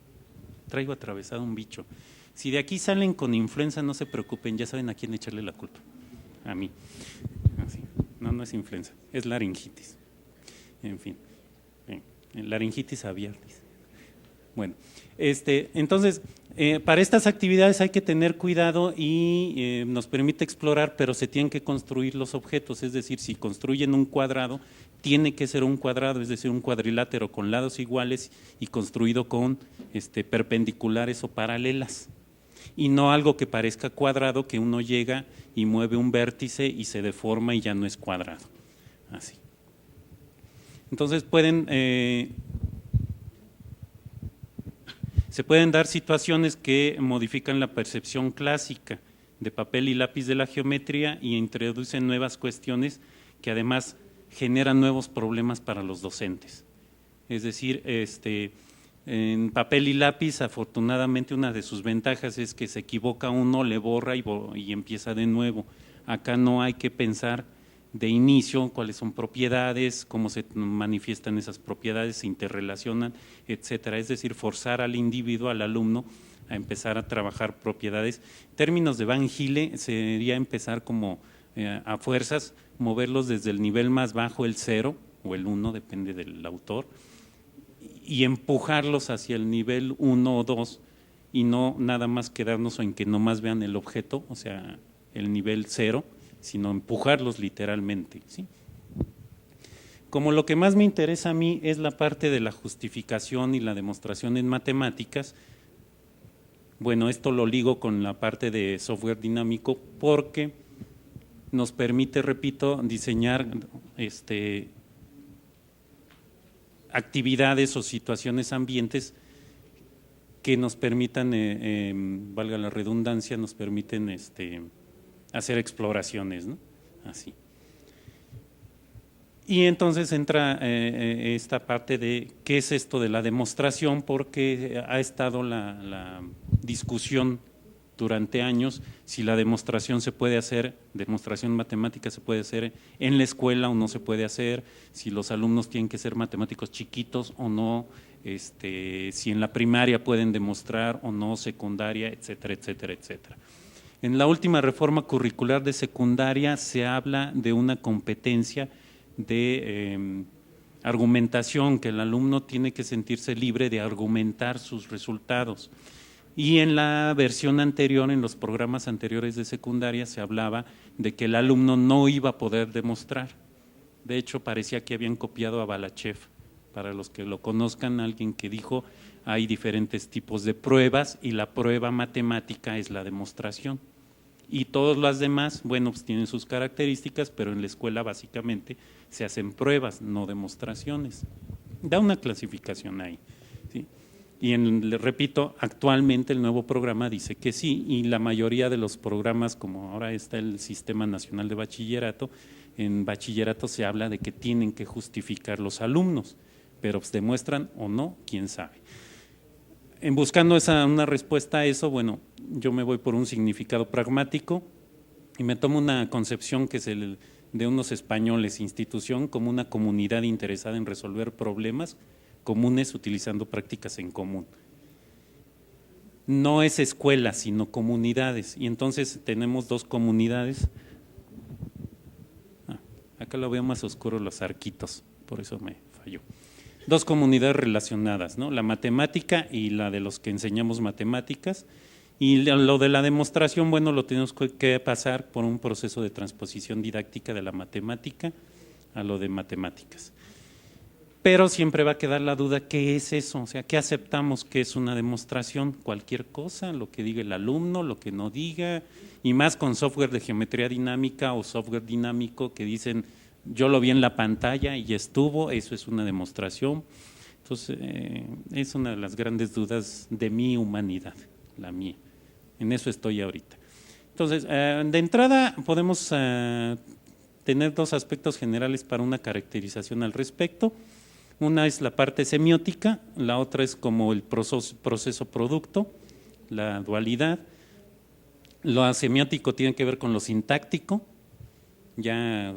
C: Traigo atravesado un bicho. Si de aquí salen con influenza, no se preocupen, ya saben a quién echarle la culpa. A mí. Así. No es influenza, es laringitis. En fin, laringitis aviar. Bueno, entonces, Para estas actividades hay que tener cuidado y nos permite explorar, pero se tienen que construir los objetos, es decir, si construyen un cuadrado, tiene que ser un cuadrado, es decir, un cuadrilátero con lados iguales y construido con perpendiculares o paralelas, y no algo que parezca cuadrado, que uno llega y mueve un vértice y se deforma y ya no es cuadrado, así. Entonces se pueden dar situaciones que modifican la percepción clásica de papel y lápiz de la geometría y introducen nuevas cuestiones que además generan nuevos problemas para los docentes. Es decir, en papel y lápiz, afortunadamente, una de sus ventajas es que se equivoca uno, le borra y empieza de nuevo. Acá no hay que pensar de inicio cuáles son propiedades, cómo se manifiestan esas propiedades, se interrelacionan, etcétera. Es decir, forzar al individuo, al alumno, a empezar a trabajar propiedades. En términos de Van Gile, sería empezar como a fuerzas, moverlos desde el nivel más bajo, el 0 o el 1, depende del autor, y empujarlos hacia el nivel 1 o 2, y no nada más quedarnos en que nomás vean el objeto, o sea, el nivel 0, sino empujarlos literalmente, ¿sí? Como lo que más me interesa a mí es la parte de la justificación y la demostración en matemáticas, bueno, esto lo ligo con la parte de software dinámico porque nos permite, repito, diseñar actividades o situaciones ambientes que nos permitan, valga la redundancia, nos permiten hacer exploraciones, ¿no? Así. Y entonces entra esta parte de qué es esto de la demostración, porque ha estado la discusión durante años si la demostración se puede hacer, demostración matemática se puede hacer en la escuela o no se puede hacer, si los alumnos tienen que ser matemáticos chiquitos o no, si en la primaria pueden demostrar o no, secundaria, etcétera, etcétera, etcétera. En la última reforma curricular de secundaria se habla de una competencia de argumentación, que el alumno tiene que sentirse libre de argumentar sus resultados. Y en la versión anterior, en los programas anteriores de secundaria, se hablaba de que el alumno no iba a poder demostrar. De hecho, parecía que habían copiado a Balachev. Para los que lo conozcan, alguien que dijo, hay diferentes tipos de pruebas y la prueba matemática es la demostración. Y todas las demás, bueno, pues tienen sus características, pero en la escuela básicamente se hacen pruebas, no demostraciones. Da una clasificación ahí, ¿sí? Y le repito, actualmente el nuevo programa dice que sí, y la mayoría de los programas, como ahora está el Sistema Nacional de Bachillerato, en bachillerato se habla de que tienen que justificar los alumnos, pero pues demuestran o no, quién sabe. En buscando una respuesta a eso, bueno, yo me voy por un significado pragmático y me tomo una concepción que es de unos españoles, institución como una comunidad interesada en resolver problemas comunes utilizando prácticas en común. No es escuela, sino comunidades, y entonces tenemos dos comunidades. Acá lo veo más oscuro los arquitos, por eso me falló. Dos comunidades relacionadas, ¿no? La matemática y la de los que enseñamos matemáticas, y lo de la demostración, bueno, lo tenemos que pasar por un proceso de transposición didáctica de la matemática a lo de matemáticas. Pero siempre va a quedar la duda, ¿qué es eso? O sea, ¿qué aceptamos que es una demostración? Cualquier cosa, lo que diga el alumno, lo que no diga, y más con software de geometría dinámica o software dinámico que dicen, yo lo vi en la pantalla y estuvo, eso es una demostración. Entonces, es una de las grandes dudas de mi humanidad, la mía. En eso estoy ahorita. Entonces, de entrada podemos tener dos aspectos generales para una caracterización al respecto. Una es la parte semiótica, la otra es como el proceso producto, la dualidad. Lo semiótico tiene que ver con lo sintáctico, ya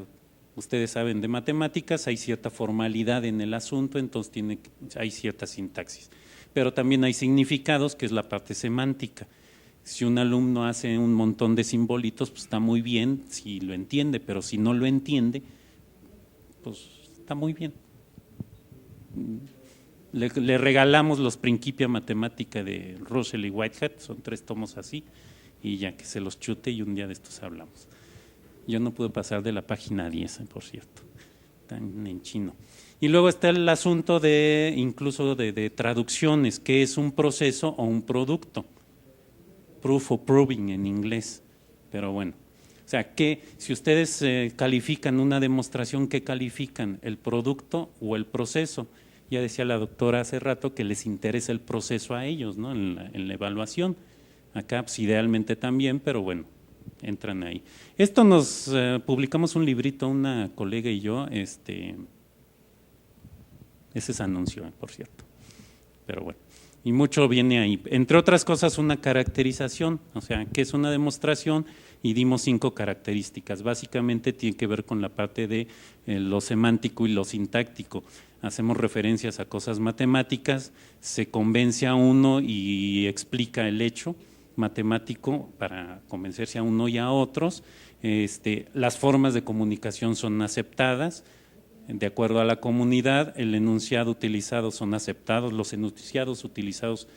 C: ustedes saben de matemáticas, hay cierta formalidad en el asunto, entonces hay cierta sintaxis. Pero también hay significados, que es la parte semántica. Si un alumno hace un montón de simbolitos, pues está muy bien si lo entiende, pero si no lo entiende, pues está muy bien. Le regalamos los Principia Mathematica de Russell y Whitehead, son 3 tomos así, y ya que se los chute y un día de estos hablamos. Yo no pude pasar de la página 10, por cierto, están en chino. Y luego está el asunto de incluso de traducciones, ¿qué es un proceso o un producto? Proof o proving en inglés, pero bueno. O sea, que si ustedes califican una demostración, ¿qué califican? ¿El producto o el proceso? Ya decía la doctora hace rato que les interesa el proceso a ellos, ¿no? En la evaluación. Acá pues, idealmente también, pero bueno, entran ahí. Esto nos publicamos un librito, una colega y yo, ese es anuncio, por cierto, pero bueno. Y mucho viene ahí. Entre otras cosas, una caracterización, o sea, ¿qué es una demostración? Y dimos 5 características. Básicamente tiene que ver con la parte de lo semántico y lo sintáctico. Hacemos referencias a cosas matemáticas, se convence a uno y explica el hecho matemático para convencerse a uno y a otros. Las formas de comunicación son aceptadas de acuerdo a la comunidad, el enunciado utilizado son aceptados, los enunciados utilizados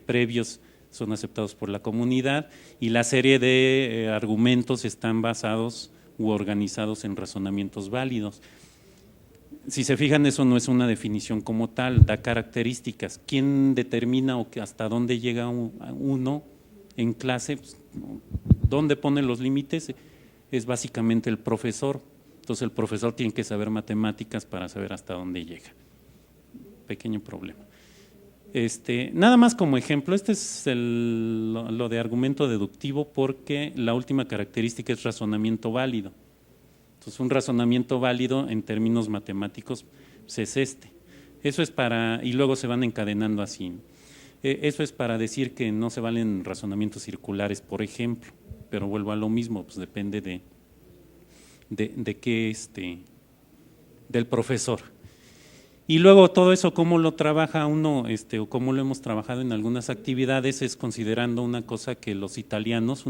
C: previos son aceptados por la comunidad y la serie de argumentos están basados u organizados en razonamientos válidos. Si se fijan, eso no es una definición como tal, da características. ¿Quién determina o hasta dónde llega uno en clase? Pues, ¿dónde pone los límites? Es básicamente el profesor. Entonces el profesor tiene que saber matemáticas para saber hasta dónde llega. Pequeño problema. Nada más como ejemplo, este es lo de argumento deductivo porque la última característica es razonamiento válido. Entonces un razonamiento válido en términos matemáticos pues es Eso es para, y luego se van encadenando así. Eso es para decir que no se valen razonamientos circulares, por ejemplo, pero vuelvo a lo mismo, pues depende de qué del profesor. Y luego todo eso, cómo lo trabaja uno, o cómo lo hemos trabajado en algunas actividades, es considerando una cosa que unos italianos,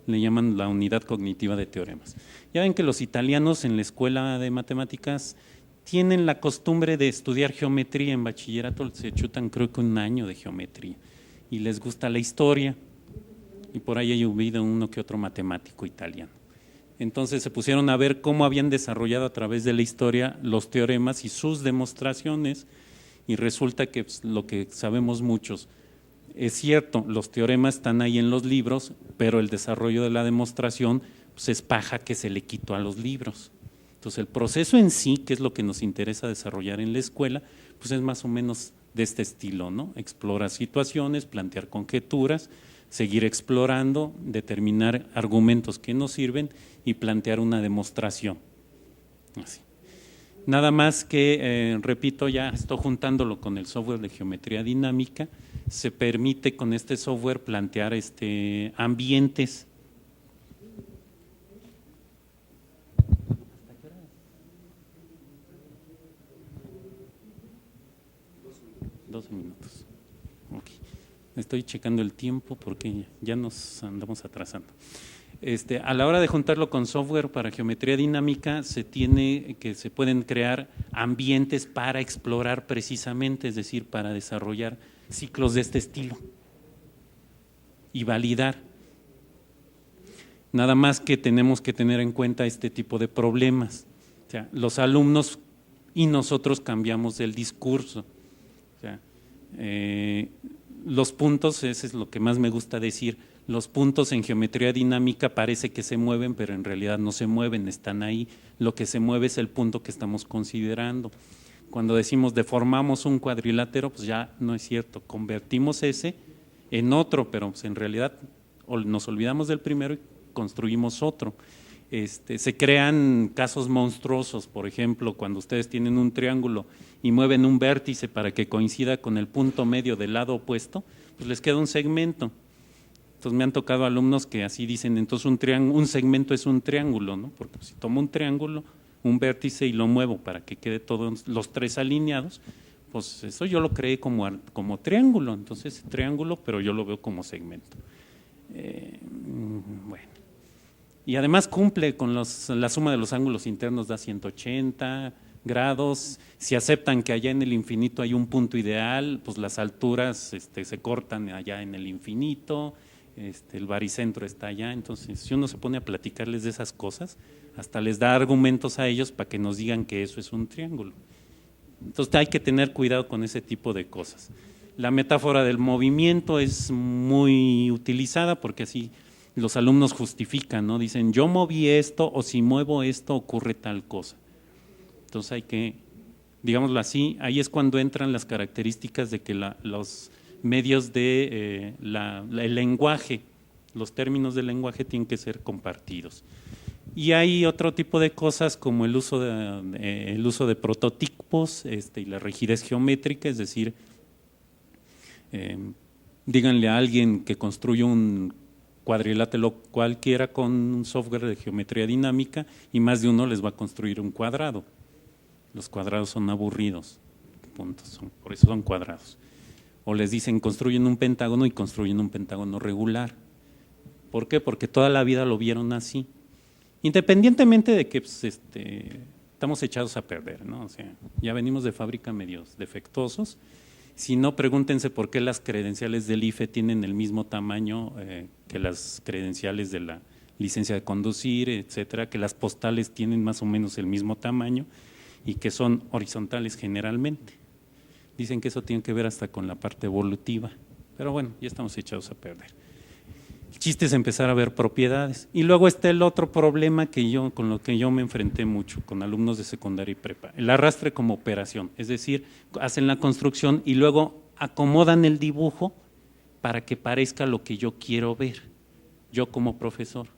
C: le llaman la unidad cognitiva de teoremas. Ya ven que los italianos en la escuela de matemáticas tienen la costumbre de estudiar geometría en bachillerato, se chutan creo que 1 año de geometría, y les gusta la historia, y por ahí he oído uno que otro matemático italiano. Entonces se pusieron a ver cómo habían desarrollado a través de la historia los teoremas y sus demostraciones, y resulta que pues, lo que sabemos muchos, es cierto, los teoremas están ahí en los libros, pero el desarrollo de la demostración pues, es paja que se le quitó a los libros. Entonces el proceso en sí, que es lo que nos interesa desarrollar en la escuela, pues es más o menos de este estilo, ¿no? Explorar situaciones, plantear conjeturas, seguir explorando, determinar argumentos que nos sirven y plantear una demostración. Así. Nada más que, repito, ya estoy juntándolo con el software de geometría dinámica, se permite con este software plantear ambientes. ¿12 minutos? Okay. Estoy checando el tiempo porque ya nos andamos atrasando. A la hora de juntarlo con software para geometría dinámica, se pueden crear ambientes para explorar precisamente, es decir, para desarrollar ciclos de este estilo y validar. Nada más que tenemos que tener en cuenta este tipo de problemas. O sea, los alumnos y nosotros cambiamos el discurso. O sea, los puntos, eso es lo que más me gusta decir, los puntos en geometría dinámica parece que se mueven, pero en realidad no se mueven, están ahí. Lo que se mueve es el punto que estamos considerando. Cuando decimos deformamos un cuadrilátero, pues ya no es cierto, convertimos ese en otro, pero pues en realidad nos olvidamos del primero y construimos otro. Se crean casos monstruosos, por ejemplo, cuando ustedes tienen un triángulo y mueven un vértice para que coincida con el punto medio del lado opuesto, pues les queda un segmento. Entonces me han tocado alumnos que así dicen, entonces un segmento es un triángulo, ¿no? Porque si tomo un triángulo, un vértice y lo muevo para que quede todos los 3 alineados, pues eso yo lo creé como triángulo, entonces triángulo, pero yo lo veo como segmento. Bueno. Y además cumple con la suma de los ángulos internos da 180, grados. Si aceptan que allá en el infinito hay un punto ideal, pues las alturas se cortan allá en el infinito, el baricentro está allá. Entonces, si uno se pone a platicarles de esas cosas, hasta les da argumentos a ellos para que nos digan que eso es un triángulo. Entonces hay que tener cuidado con ese tipo de cosas. La metáfora del movimiento es muy utilizada porque así los alumnos justifican, ¿no? Dicen, yo moví esto o si muevo esto ocurre tal cosa. Entonces hay que, digámoslo así, ahí es cuando entran las características de que los medios de el lenguaje, los términos del lenguaje tienen que ser compartidos. Y hay otro tipo de cosas como el uso de prototipos y la rigidez geométrica, es decir, díganle a alguien que construye un cuadrilátero cualquiera con un software de geometría dinámica y más de uno les va a construir un cuadrado. Los cuadrados son aburridos, puntos, por eso son cuadrados. O les dicen construyen un pentágono y construyen un pentágono regular. ¿Por qué? Porque toda la vida lo vieron así. Independientemente de que pues, estamos echados a perder, ¿no? O sea, ya venimos de fábrica medios defectuosos. Si no, pregúntense por qué las credenciales del IFE tienen el mismo tamaño que las credenciales de la licencia de conducir, etcétera, que las postales tienen más o menos el mismo tamaño y que son horizontales generalmente. Dicen que eso tiene que ver hasta con la parte evolutiva, pero bueno, ya estamos echados a perder. El chiste es empezar a ver propiedades. Y luego está el otro problema con lo que yo me enfrenté mucho con alumnos de secundaria y prepa, el arrastre como operación, es decir, hacen la construcción y luego acomodan el dibujo para que parezca lo que yo quiero ver, yo como profesor.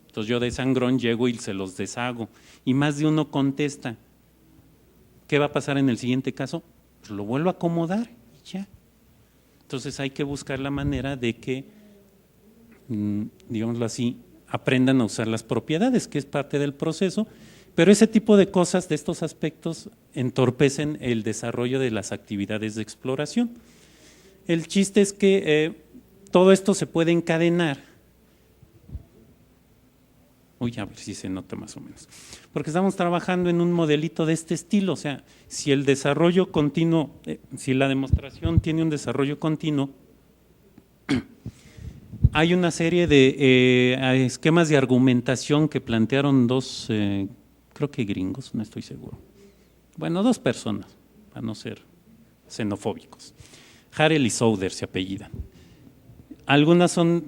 C: Entonces yo de sangrón llego y se los deshago y más de uno contesta, ¿qué va a pasar en el siguiente caso? Pues lo vuelvo a acomodar y ya. Entonces hay que buscar la manera de que digámoslo así, aprendan a usar las propiedades, que es parte del proceso, pero ese tipo de cosas, de estos aspectos, entorpecen el desarrollo de las actividades de exploración. El chiste es que todo esto se puede encadenar. A ver si se nota más o menos. Porque estamos trabajando en un modelito de este estilo, o sea, si el desarrollo continuo, si la demostración tiene un desarrollo continuo, hay una serie de esquemas de argumentación que plantearon dos, creo que gringos, no estoy seguro. Bueno, dos personas, para no ser xenofóbicos. Harel y Souder se apellidan. Algunas son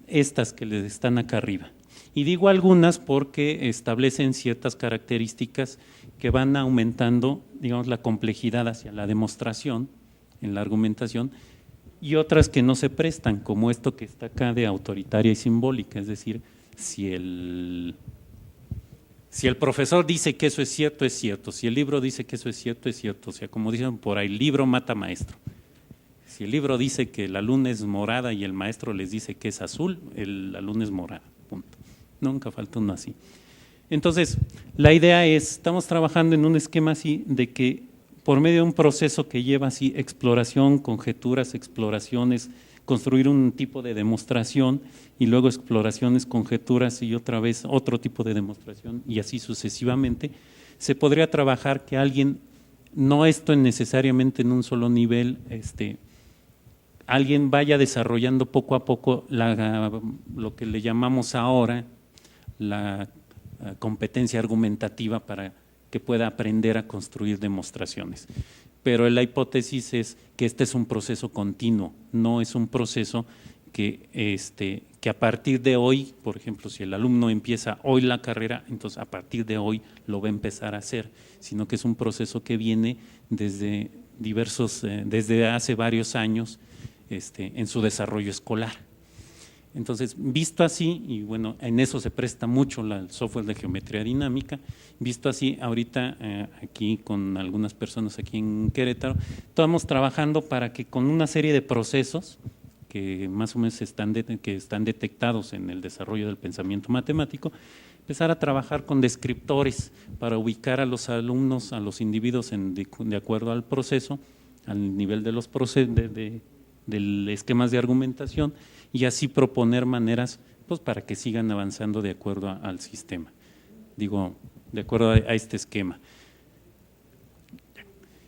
C: estas que les están acá arriba. Y digo algunas porque establecen ciertas características que van aumentando, digamos, la complejidad hacia la demostración, en la argumentación, y otras que no se prestan, como esto que está acá de autoritaria y simbólica, es decir, si el profesor dice que eso es cierto, si el libro dice que eso es cierto, o sea, como dicen por ahí, libro mata maestro. Si el libro dice que la luna es morada y el maestro les dice que es azul, la luna es morada, punto. Nunca falta uno así. Entonces, la idea es, estamos trabajando en un esquema así de que por medio de un proceso que lleva así exploración, conjeturas, exploraciones, construir un tipo de demostración y luego exploraciones, conjeturas y otra vez otro tipo de demostración y así sucesivamente, se podría trabajar que alguien, no esto necesariamente en un solo nivel, alguien vaya desarrollando poco a poco lo que le llamamos ahora la competencia argumentativa para que pueda aprender a construir demostraciones. Pero la hipótesis es que este es un proceso continuo, no es un proceso que a partir de hoy, por ejemplo, si el alumno empieza hoy la carrera, entonces a partir de hoy lo va a empezar a hacer, sino que es un proceso que viene desde desde hace varios años en su desarrollo escolar. Entonces, visto así, y bueno, en eso se presta mucho el software de geometría dinámica, visto así, ahorita aquí con algunas personas aquí en Querétaro, estamos trabajando para que con una serie de procesos que más o menos están detectados en el desarrollo del pensamiento matemático, empezar a trabajar con descriptores para ubicar a los alumnos, a los individuos de acuerdo al proceso, al nivel de los del esquemas de argumentación y así proponer maneras pues, para que sigan avanzando de acuerdo al sistema, digo, de acuerdo a este esquema.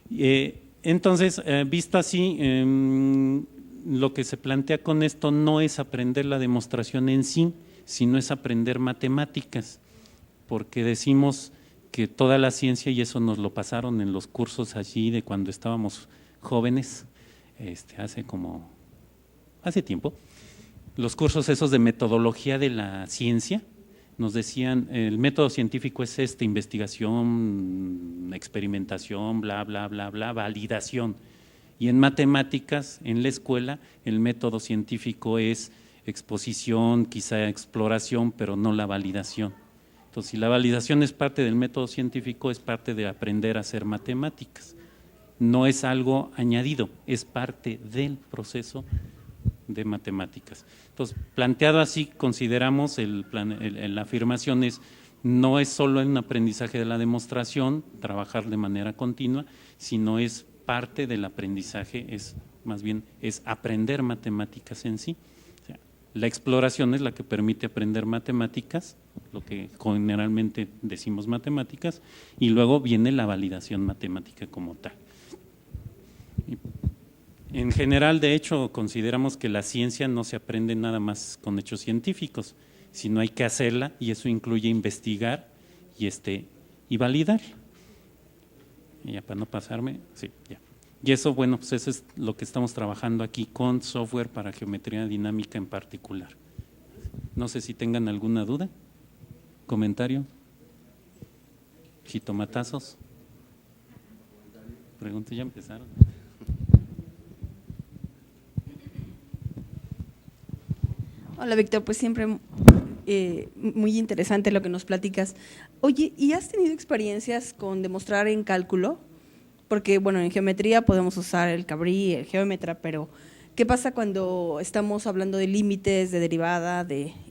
C: Entonces, visto así, lo que se plantea con esto no es aprender la demostración en sí, sino es aprender matemáticas, porque decimos que toda la ciencia, y eso nos lo pasaron en los cursos allí de cuando estábamos jóvenes, hace tiempo, los cursos esos de metodología de la ciencia, nos decían, el método científico es investigación, experimentación, bla, bla, bla, bla, validación. Y en matemáticas, en la escuela, el método científico es exposición, quizá exploración, pero no la validación. Entonces, si la validación es parte del método científico, es parte de aprender a hacer matemáticas. No es algo añadido, es parte del proceso de matemáticas. Entonces, planteado así, consideramos la afirmación no es solo un aprendizaje de la demostración, trabajar de manera continua, sino es parte del aprendizaje, más bien es aprender matemáticas en sí. O sea, la exploración es la que permite aprender matemáticas, lo que generalmente decimos matemáticas, y luego viene la validación matemática como tal. En general, de hecho, consideramos que la ciencia no se aprende nada más con hechos científicos, sino hay que hacerla, y eso incluye investigar y validar. Y ya para no pasarme, sí, ya. Y eso, bueno, pues eso es lo que estamos trabajando aquí con software para geometría dinámica en particular. No sé si tengan alguna duda, comentario, jitomatazos. Preguntas, ya empezaron.
D: Hola, Víctor, pues siempre muy interesante lo que nos platicas. Oye, ¿y has tenido experiencias con demostrar en cálculo? Porque, bueno, en geometría podemos usar el Cabrí, el Geómetra, pero ¿qué pasa cuando estamos hablando de límites, de derivada?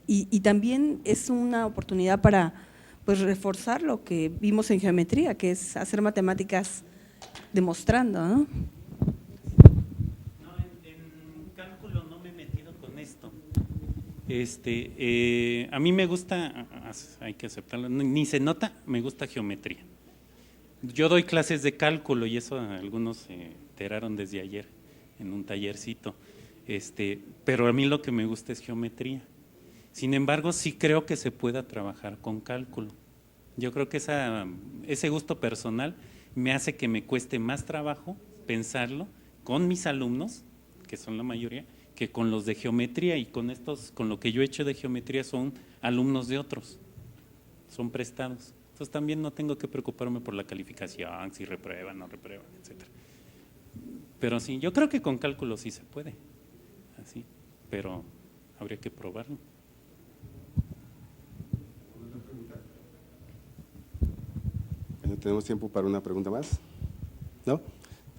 D: Y también es una oportunidad para pues reforzar lo que vimos en geometría, que es hacer matemáticas demostrando, ¿no?
C: En cálculo no me he metido con esto. A mí me gusta, hay que aceptarlo, ni se nota, me gusta geometría. Yo doy clases de cálculo y eso algunos se enteraron desde ayer en un tallercito, pero a mí lo que me gusta es geometría. Sin embargo, sí creo que se pueda trabajar con cálculo. Yo creo que ese gusto personal me hace que me cueste más trabajo pensarlo con mis alumnos, que son la mayoría, que con los de geometría, y con lo que yo he hecho de geometría son alumnos de otros, son prestados. Entonces también no tengo que preocuparme por la calificación, si reprueban, no reprueban, etcétera. Pero sí, yo creo que con cálculo sí se puede, así, pero habría que probarlo.
A: Bueno, tenemos tiempo para una pregunta más, ¿no?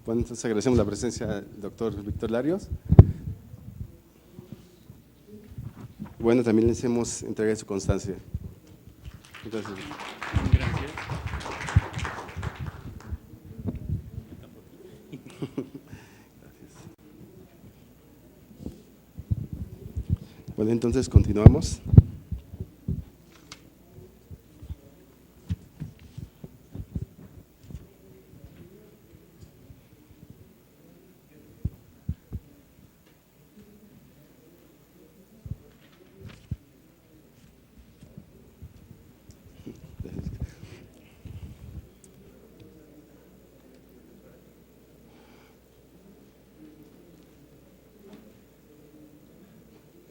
A: Bueno, entonces agradecemos la presencia del doctor Víctor Larios. Bueno, también les hemos entregado su constancia. Entonces,
C: Gracias.
A: bueno, entonces continuamos.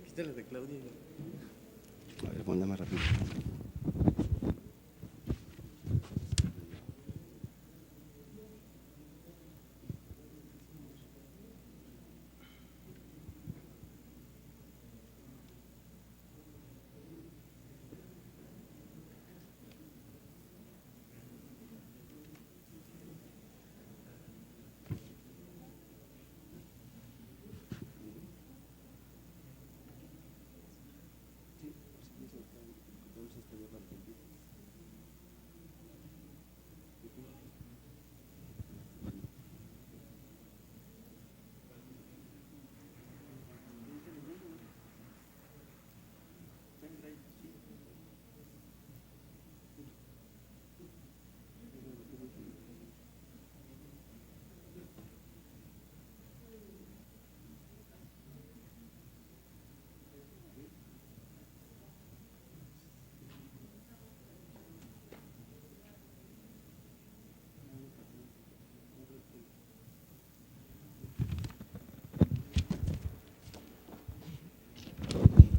C: ¿Viste la de Claudia?
A: A ver, ponla más rápido.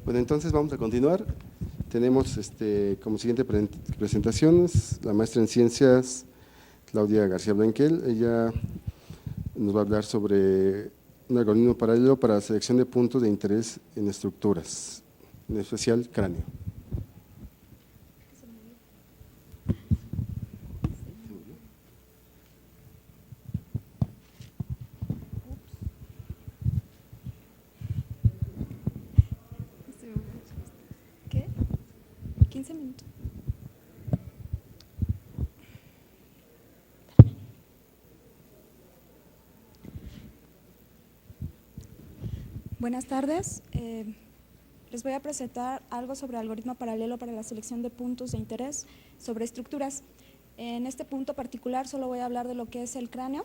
A: Bueno, entonces vamos a continuar. Tenemos como siguiente presentaciones la maestra en ciencias Claudia García Blanquel. Ella nos va a hablar sobre un algoritmo paralelo para la selección de puntos de interés en estructuras, en especial cráneo.
E: ¿Qué? 15 minutos. Buenas tardes. Les voy a presentar algo sobre algoritmo paralelo para la selección de puntos de interés sobre estructuras. En este punto particular solo voy a hablar de lo que es el cráneo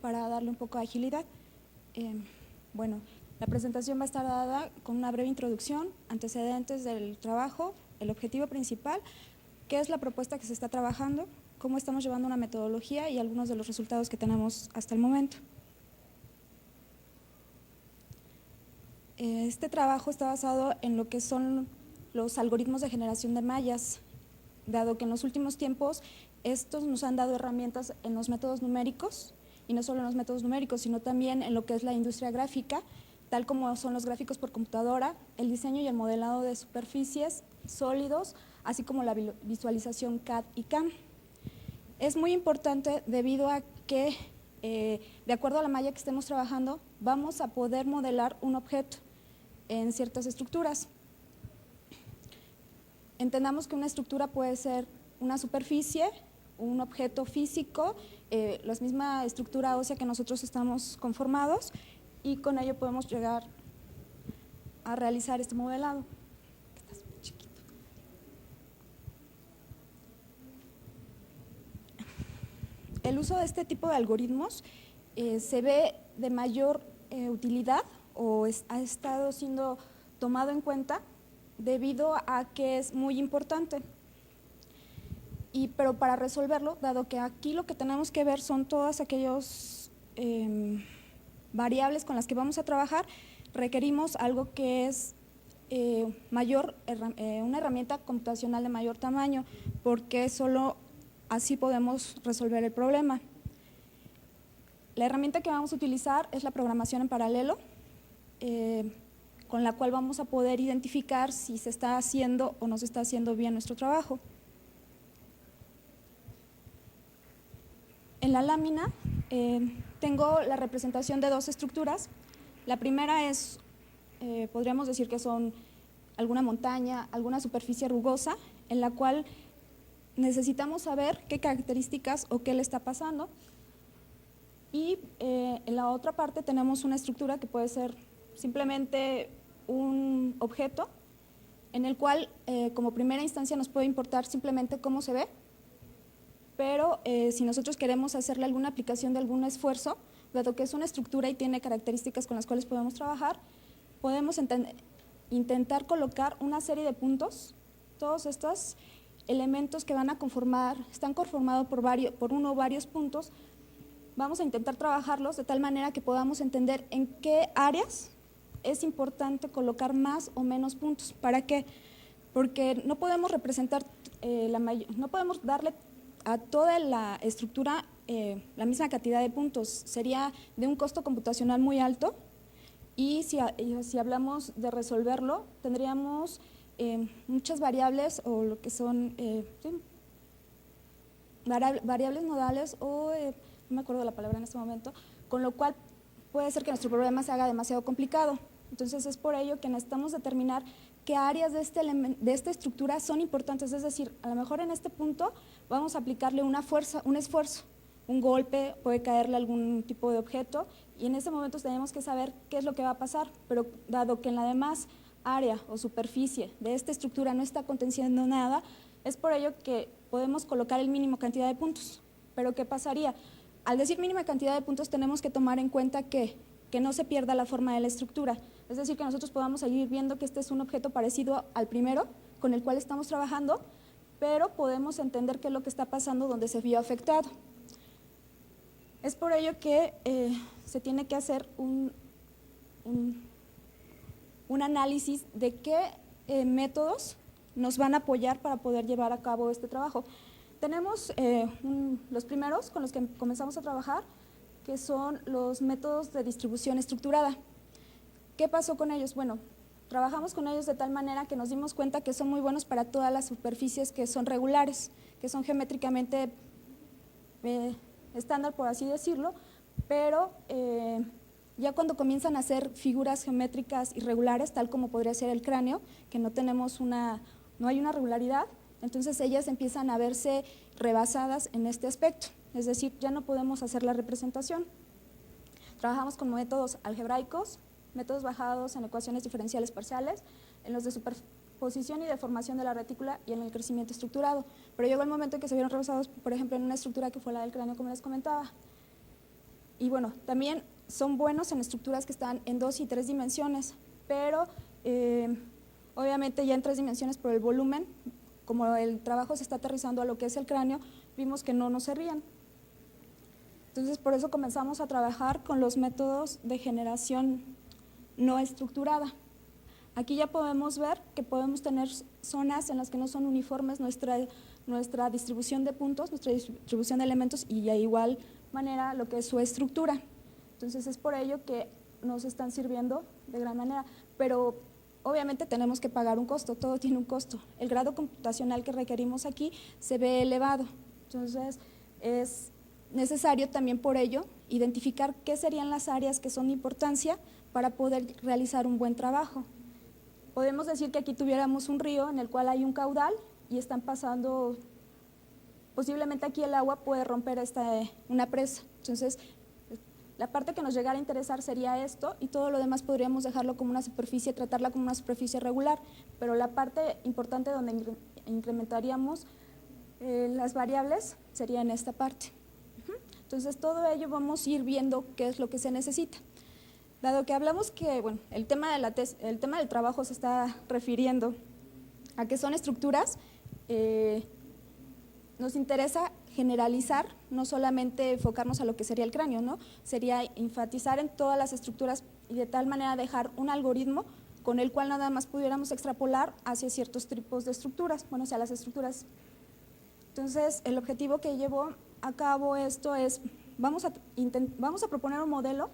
E: para darle un poco de agilidad. Bueno, la presentación va a estar dada con una breve introducción, antecedentes del trabajo, el objetivo principal, qué es la propuesta que se está trabajando, cómo estamos llevando una metodología y algunos de los resultados que tenemos hasta el momento. Este trabajo está basado en lo que son los algoritmos de generación de mallas, dado que en los últimos tiempos estos nos han dado herramientas en los métodos numéricos, y no solo en los métodos numéricos, sino también en lo que es la industria gráfica, tal como son los gráficos por computadora, el diseño y el modelado de superficies, sólidos, así como la visualización CAD y CAM. Es muy importante debido a que, de acuerdo a la malla que estemos trabajando, vamos a poder modelar un objeto en ciertas estructuras. Entendamos que una estructura puede ser una superficie, un objeto físico, la misma estructura ósea que nosotros estamos conformados, y con ello podemos llegar a realizar este modelado. Estás muy chiquito. El uso de este tipo de algoritmos se ve de mayor utilidad o ha estado siendo tomado en cuenta debido a que es muy importante. Pero para resolverlo, dado que aquí lo que tenemos que ver son todas aquellas variables con las que vamos a trabajar, requerimos algo que es una herramienta computacional de mayor tamaño, porque solo así podemos resolver el problema. La herramienta que vamos a utilizar es la programación en paralelo, con la cual vamos a poder identificar si se está haciendo o no se está haciendo bien nuestro trabajo. En la lámina tengo la representación de dos estructuras. La primera es, podríamos decir que son alguna montaña, alguna superficie rugosa, en la cual necesitamos saber qué características o qué le está pasando. Y en la otra parte tenemos una estructura que puede ser simplemente un objeto, en el cual como primera instancia nos puede importar simplemente cómo se ve, pero si nosotros queremos hacerle alguna aplicación de algún esfuerzo, dado que es una estructura y tiene características con las cuales podemos trabajar, podemos intentar colocar una serie de puntos. Todos estos elementos que van a conformar, están conformados por uno o varios puntos. Vamos a intentar trabajarlos de tal manera que podamos entender en qué áreas es importante colocar más o menos puntos. ¿Para qué? Porque no podemos representar, no podemos darle a toda la estructura la misma cantidad de puntos. Sería de un costo computacional muy alto, y si hablamos de resolverlo, tendríamos muchas variables, o lo que son variables modales, o no me acuerdo de la palabra en este momento, con lo cual puede ser que nuestro problema se haga demasiado complicado. Entonces es por ello que necesitamos determinar qué áreas de esta estructura son importantes. Es decir, a lo mejor en este punto vamos a aplicarle una fuerza, un esfuerzo, un golpe, puede caerle algún tipo de objeto, y en ese momento tenemos que saber qué es lo que va a pasar. Pero dado que en la demás área o superficie de esta estructura no está conteniendo nada, es por ello que podemos colocar el mínimo cantidad de puntos. Pero ¿qué pasaría? Al decir mínima cantidad de puntos, tenemos que tomar en cuenta que no se pierda la forma de la estructura. Es decir, que nosotros podamos seguir viendo que este es un objeto parecido al primero con el cual estamos trabajando, pero podemos entender qué es lo que está pasando donde se vio afectado. Es por ello que se tiene que hacer una un análisis de qué métodos nos van a apoyar para poder llevar a cabo este trabajo. Tenemos los primeros con los que comenzamos a trabajar, que son los métodos de distribución estructurada. ¿Qué pasó con ellos? Bueno, trabajamos con ellos de tal manera que nos dimos cuenta que son muy buenos para todas las superficies que son regulares, que son geométricamente estándar, por así decirlo, pero ya cuando comienzan a hacer figuras geométricas irregulares, tal como podría ser el cráneo, que no hay una regularidad, entonces ellas empiezan a verse rebasadas en este aspecto, es decir, ya no podemos hacer la representación. Trabajamos con métodos algebraicos, métodos basados en ecuaciones diferenciales parciales, en los de superposición y deformación de la retícula y en el crecimiento estructurado. Pero llegó el momento en que se vieron rebasados, por ejemplo, en una estructura que fue la del cráneo, como les comentaba. Y bueno, también son buenos en estructuras que están en 2 y 3 dimensiones, pero obviamente ya en 3 dimensiones por el volumen, como el trabajo se está aterrizando a lo que es el cráneo, vimos que no nos servían. Entonces, por eso comenzamos a trabajar con los métodos de generación no estructurada. Aquí ya podemos ver que podemos tener zonas en las que no son uniformes nuestra distribución de puntos, nuestra distribución de elementos y de igual manera lo que es su estructura. Entonces es por ello que nos están sirviendo de gran manera, pero obviamente tenemos que pagar un costo, todo tiene un costo. El grado computacional que requerimos aquí se ve elevado, entonces es necesario también por ello identificar qué serían las áreas que son de importancia para poder realizar un buen trabajo. Podemos decir que aquí tuviéramos un río en el cual hay un caudal y están pasando, posiblemente aquí el agua puede romper una presa, entonces la parte que nos llegara a interesar sería esto y todo lo demás podríamos dejarlo como una superficie, tratarla como una superficie regular, pero la parte importante donde incrementaríamos las variables sería en esta parte. Entonces todo ello vamos a ir viendo qué es lo que se necesita. Dado que hablamos que bueno, el tema del trabajo se está refiriendo a que son estructuras, nos interesa generalizar, no solamente enfocarnos a lo que sería el cráneo, ¿no? Sería enfatizar en todas las estructuras y de tal manera dejar un algoritmo con el cual nada más pudiéramos extrapolar hacia ciertos tipos de estructuras, bueno, hacia las estructuras. Entonces, el objetivo que llevó a cabo esto es, vamos a proponer un modelo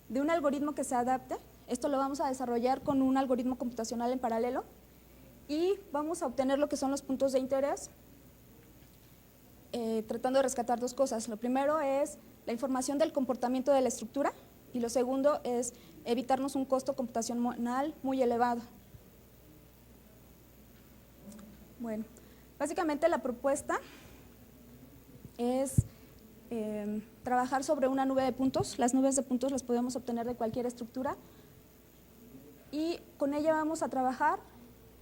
E: de un algoritmo que se adapte. Esto lo vamos a desarrollar con un algoritmo computacional en paralelo y vamos a obtener lo que son los puntos de interés, tratando de rescatar 2 cosas. Lo primero es la información del comportamiento de la estructura y lo segundo es evitarnos un costo computacional muy elevado. Bueno, básicamente la propuesta es trabajar sobre una nube de puntos. Las nubes de puntos las podemos obtener de cualquier estructura y con ella vamos a trabajar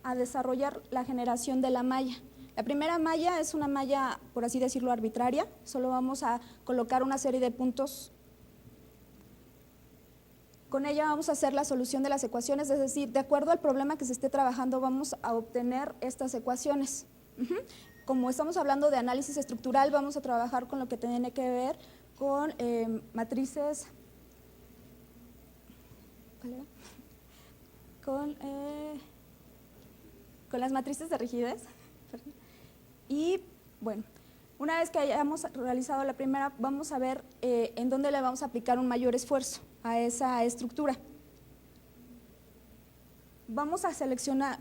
E: a desarrollar la generación de la malla. La primera malla es una malla, por así decirlo, arbitraria, solo vamos a colocar una serie de puntos. Con ella vamos a hacer la solución de las ecuaciones, es decir, de acuerdo al problema que se esté trabajando vamos a obtener estas ecuaciones. Como estamos hablando de análisis estructural, vamos a trabajar con lo que tiene que ver con matrices, ¿cuál era? Con las matrices de rigidez. Y bueno, una vez que hayamos realizado la primera, vamos a ver en dónde le vamos a aplicar un mayor esfuerzo a esa estructura. Vamos a seleccionar,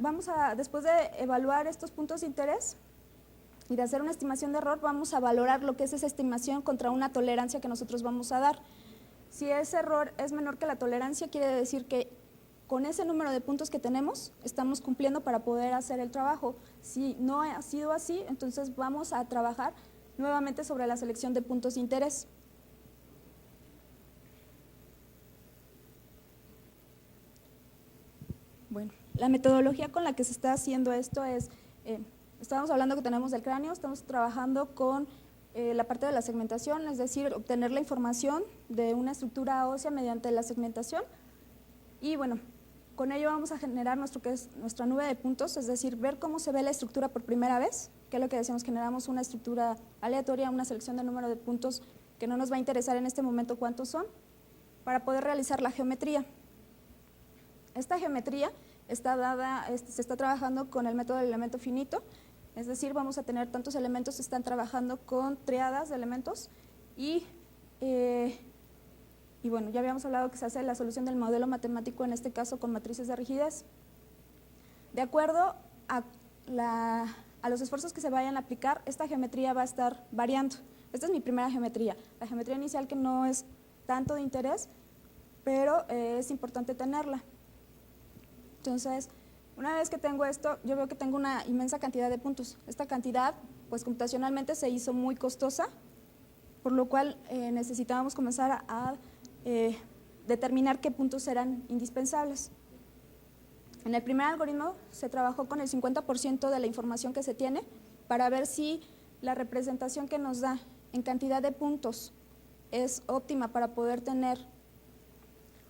E: después de evaluar estos puntos de interés y de hacer una estimación de error, vamos a valorar lo que es esa estimación contra una tolerancia que nosotros vamos a dar. Si ese error es menor que la tolerancia, quiere decir que con ese número de puntos que tenemos, estamos cumpliendo para poder hacer el trabajo. Si no ha sido así, entonces vamos a trabajar nuevamente sobre la selección de puntos de interés. Bueno, la metodología con la que se está haciendo esto es, estamos hablando que tenemos del cráneo, estamos trabajando con la parte de la segmentación, es decir, obtener la información de una estructura ósea mediante la segmentación y bueno, con ello vamos a generar nuestra nube de puntos, es decir, ver cómo se ve la estructura por primera vez, que es lo que decíamos, generamos una estructura aleatoria, una selección de número de puntos que no nos va a interesar en este momento cuántos son, para poder realizar la geometría. Esta geometría está dada, se está trabajando con el método del elemento finito, es decir, vamos a tener tantos elementos que están trabajando con triadas de elementos y bueno, ya habíamos hablado que se hace la solución del modelo matemático, en este caso con matrices de rigidez. De acuerdo a los esfuerzos que se vayan a aplicar, esta geometría va a estar variando. Esta es mi primera geometría, la geometría inicial que no es tanto de interés, pero es importante tenerla. Entonces, una vez que tengo esto, yo veo que tengo una inmensa cantidad de puntos. Esta cantidad, pues computacionalmente se hizo muy costosa, por lo cual necesitábamos comenzar a determinar qué puntos eran indispensables. En el primer algoritmo se trabajó con el 50% de la información que se tiene para ver si la representación que nos da en cantidad de puntos es óptima para poder tener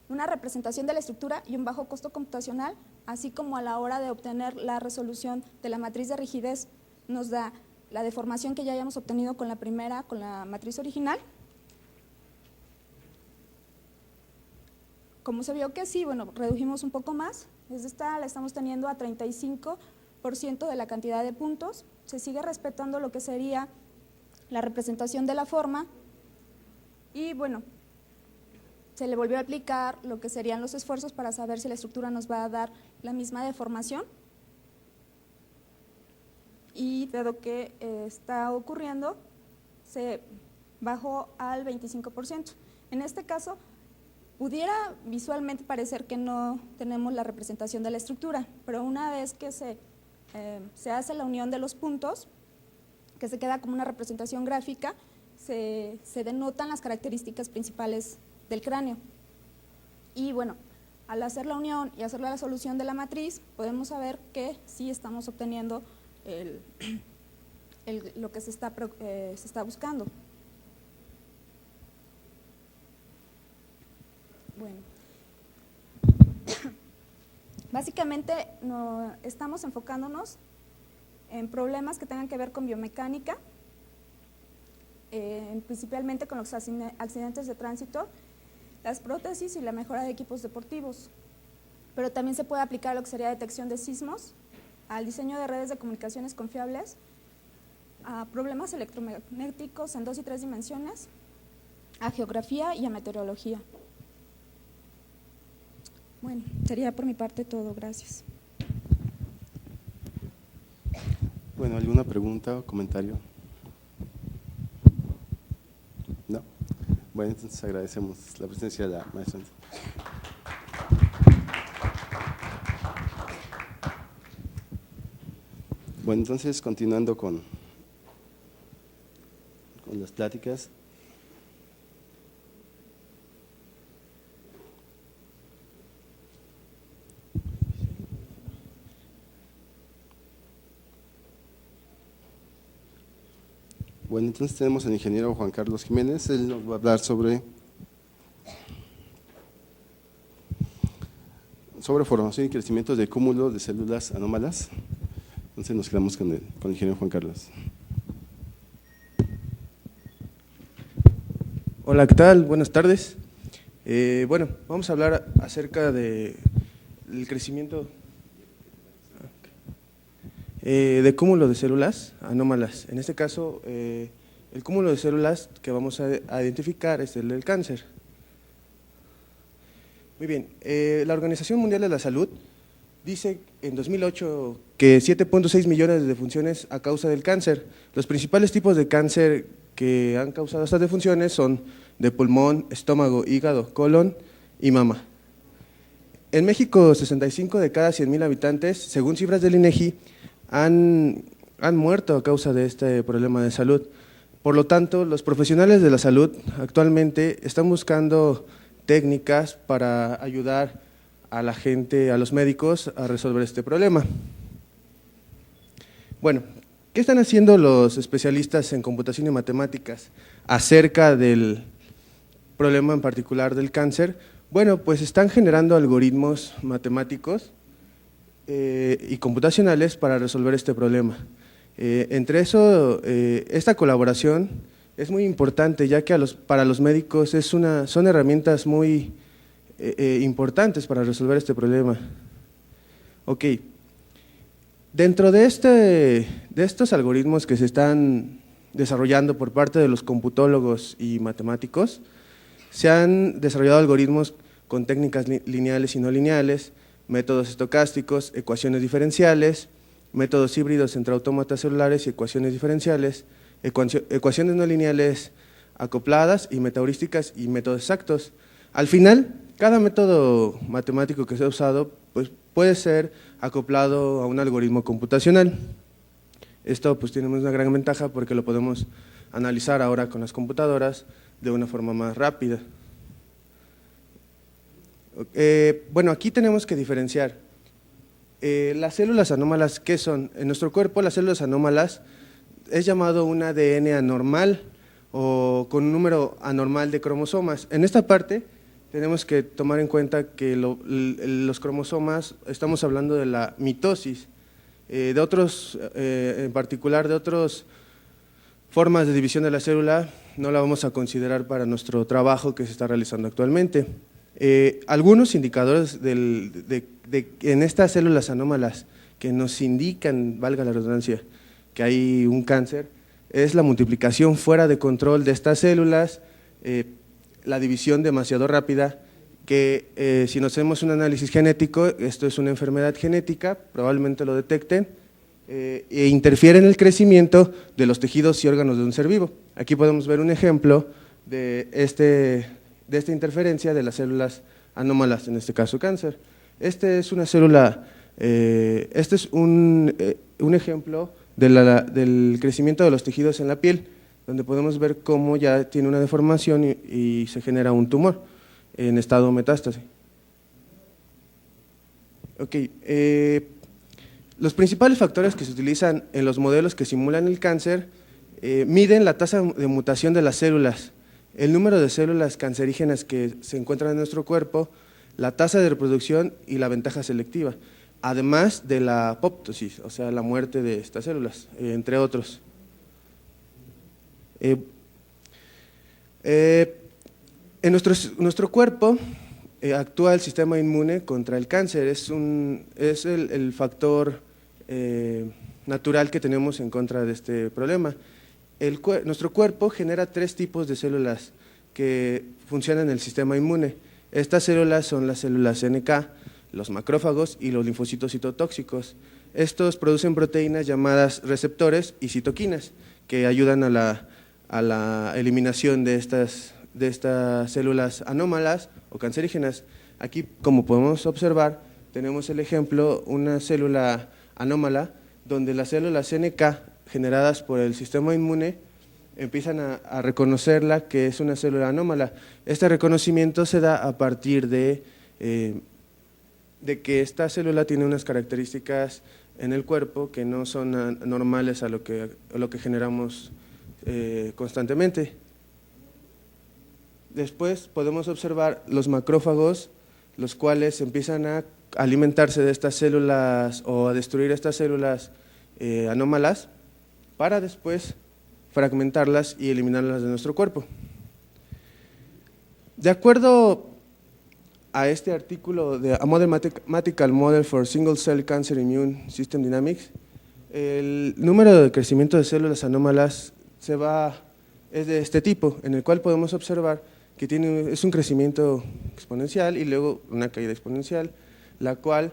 E: una representación de la estructura y un bajo costo computacional, así como a la hora de obtener la resolución de la matriz de rigidez nos da la deformación que ya hayamos obtenido con la matriz original. Como se vio que sí, bueno, redujimos un poco más, desde esta la estamos teniendo a 35% de la cantidad de puntos, se sigue respetando lo que sería la representación de la forma y bueno, se le volvió a aplicar lo que serían los esfuerzos para saber si la estructura nos va a dar la misma deformación y dado que está ocurriendo, se bajó al 25%. En este caso, pudiera visualmente parecer que no tenemos la representación de la estructura, pero una vez que se hace la unión de los puntos, que se queda como una representación gráfica, se denotan las características principales del cráneo. Y bueno, al hacer la unión y hacer la solución de la matriz, podemos saber que sí estamos obteniendo lo que se está buscando. Bueno, básicamente estamos enfocándonos en problemas que tengan que ver con biomecánica, principalmente con los accidentes de tránsito, las prótesis y la mejora de equipos deportivos. Pero también se puede aplicar lo que sería detección de sismos, al diseño de redes de comunicaciones confiables, a problemas electromagnéticos en 2 y 3 dimensiones, a geografía y a meteorología. Bueno, sería por mi parte todo, gracias.
A: Bueno, ¿alguna pregunta o comentario? No. Bueno, entonces agradecemos la presencia de la maestra. Bueno, entonces continuando con las pláticas. Bueno, entonces tenemos al ingeniero Juan Carlos Jiménez, él nos va a hablar sobre formación y crecimiento de cúmulo de células anómalas. Entonces nos quedamos con el ingeniero Juan Carlos.
F: Hola, ¿qué tal? Buenas tardes. Bueno, vamos a hablar acerca del crecimiento de cúmulo de células anómalas. En este caso, el cúmulo de células que vamos a identificar es el del cáncer. Muy bien, la Organización Mundial de la Salud dice en 2008 que 7.6 millones de defunciones a causa del cáncer. Los principales tipos de cáncer que han causado estas defunciones son de pulmón, estómago, hígado, colon y mama. En México, 65 de cada 100.000 habitantes, según cifras del INEGI, han muerto a causa de este problema de salud. Por lo tanto, los profesionales de la salud actualmente están buscando técnicas para ayudar a la gente, a los médicos, a resolver este problema. Bueno, ¿qué están haciendo los especialistas en computación y matemáticas acerca del problema en particular del cáncer? Bueno, pues están generando algoritmos matemáticos y computacionales para resolver este problema. Entre eso, esta colaboración es muy importante, ya que para los médicos son herramientas muy importantes para resolver este problema. Ok, dentro de estos algoritmos que se están desarrollando por parte de los computólogos y matemáticos, se han desarrollado algoritmos con técnicas lineales y no lineales, métodos estocásticos, ecuaciones diferenciales, métodos híbridos entre autómatas celulares y ecuaciones diferenciales, ecuaciones no lineales acopladas y metaheurísticas y métodos exactos. Al final, cada método matemático que se ha usado pues, puede ser acoplado a un algoritmo computacional. Esto pues tiene una gran ventaja porque lo podemos analizar ahora con las computadoras de una forma más rápida. Bueno, aquí tenemos que diferenciar las células anómalas. ¿Qué son? En nuestro cuerpo las células anómalas es llamado un ADN anormal o con un número anormal de cromosomas. En esta parte tenemos que tomar en cuenta que los cromosomas, estamos hablando de la mitosis, de otros, en particular de otras formas de división de la célula, no la vamos a considerar para nuestro trabajo que se está realizando actualmente. Algunos indicadores en estas células anómalas que nos indican, valga la redundancia, que hay un cáncer, es la multiplicación fuera de control de estas células, la división demasiado rápida, que si nos hacemos un análisis genético, esto es una enfermedad genética, probablemente lo detecten, e interfiere en el crecimiento de los tejidos y órganos de un ser vivo. Aquí podemos ver un ejemplo de esta interferencia de las células anómalas, en este caso cáncer. Este es una célula, este es un ejemplo del crecimiento de los tejidos en la piel, donde podemos ver cómo ya tiene una deformación y se genera un tumor en estado metástase. Ok, los principales factores que se utilizan en los modelos que simulan el cáncer miden la tasa de mutación de las células, el número de células cancerígenas que se encuentran en nuestro cuerpo, la tasa de reproducción y la ventaja selectiva, además de la apoptosis, o sea, la muerte de estas células, entre otros. En nuestro cuerpo actúa el sistema inmune contra el cáncer, es el factor natural que tenemos en contra de este problema. Nuestro cuerpo genera 3 tipos de células que funcionan en el sistema inmune. Estas células son las células NK, los macrófagos y los linfocitos citotóxicos. Estos producen proteínas llamadas receptores y citoquinas que ayudan a la eliminación de estas células anómalas o cancerígenas. Aquí, como podemos observar, tenemos el ejemplo, una célula anómala donde las células NK generadas por el sistema inmune empiezan a reconocerla que es una célula anómala. Este reconocimiento se da a partir de que esta célula tiene unas características en el cuerpo que no son normales a lo que generamos constantemente. Después podemos observar los macrófagos, los cuales empiezan a alimentarse de estas células o a destruir estas células anómalas para después fragmentarlas y eliminarlas de nuestro cuerpo. De acuerdo a este artículo de A Mathematical Model for Single Cell Cancer Immune System Dynamics, el número de crecimiento de células anómalas es de este tipo, en el cual podemos observar que es un crecimiento exponencial y luego una caída exponencial, la cual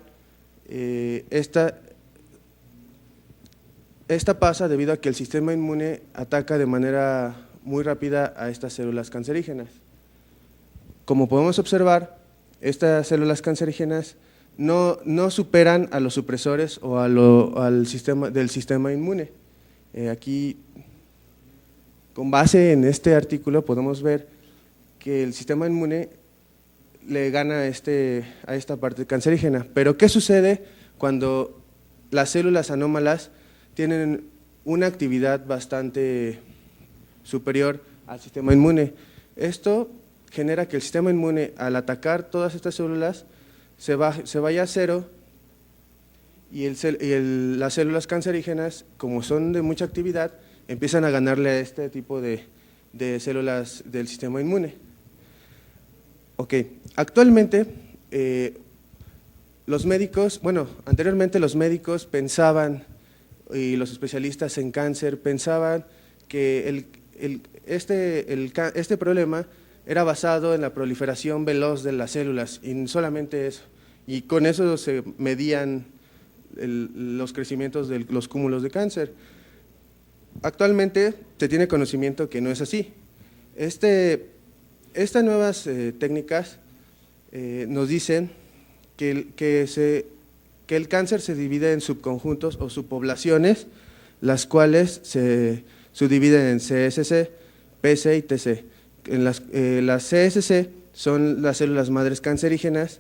F: esta pasa debido a que el sistema inmune ataca de manera muy rápida a estas células cancerígenas. Como podemos observar, estas células cancerígenas no superan a los supresores o al sistema inmune. Aquí, con base en este artículo, podemos ver que el sistema inmune le gana a esta parte cancerígena. Pero ¿qué sucede cuando las células anómalas tienen una actividad bastante superior al sistema inmune? Esto genera que el sistema inmune, al atacar todas estas células, se vaya a cero y las células cancerígenas, como son de mucha actividad, empiezan a ganarle a este tipo de células del sistema inmune. Ok, Actualmente, los médicos, bueno, anteriormente los médicos pensaban, y los especialistas en cáncer pensaban que este problema era basado en la proliferación veloz de las células, y solamente eso. Y con eso se medían los crecimientos de los cúmulos de cáncer. Actualmente se tiene conocimiento que no es así. Estas nuevas técnicas nos dicen que el cáncer se divide en subconjuntos o subpoblaciones, las cuales se subdividen en CSC, PC y TC. Las CSC son las células madres cancerígenas,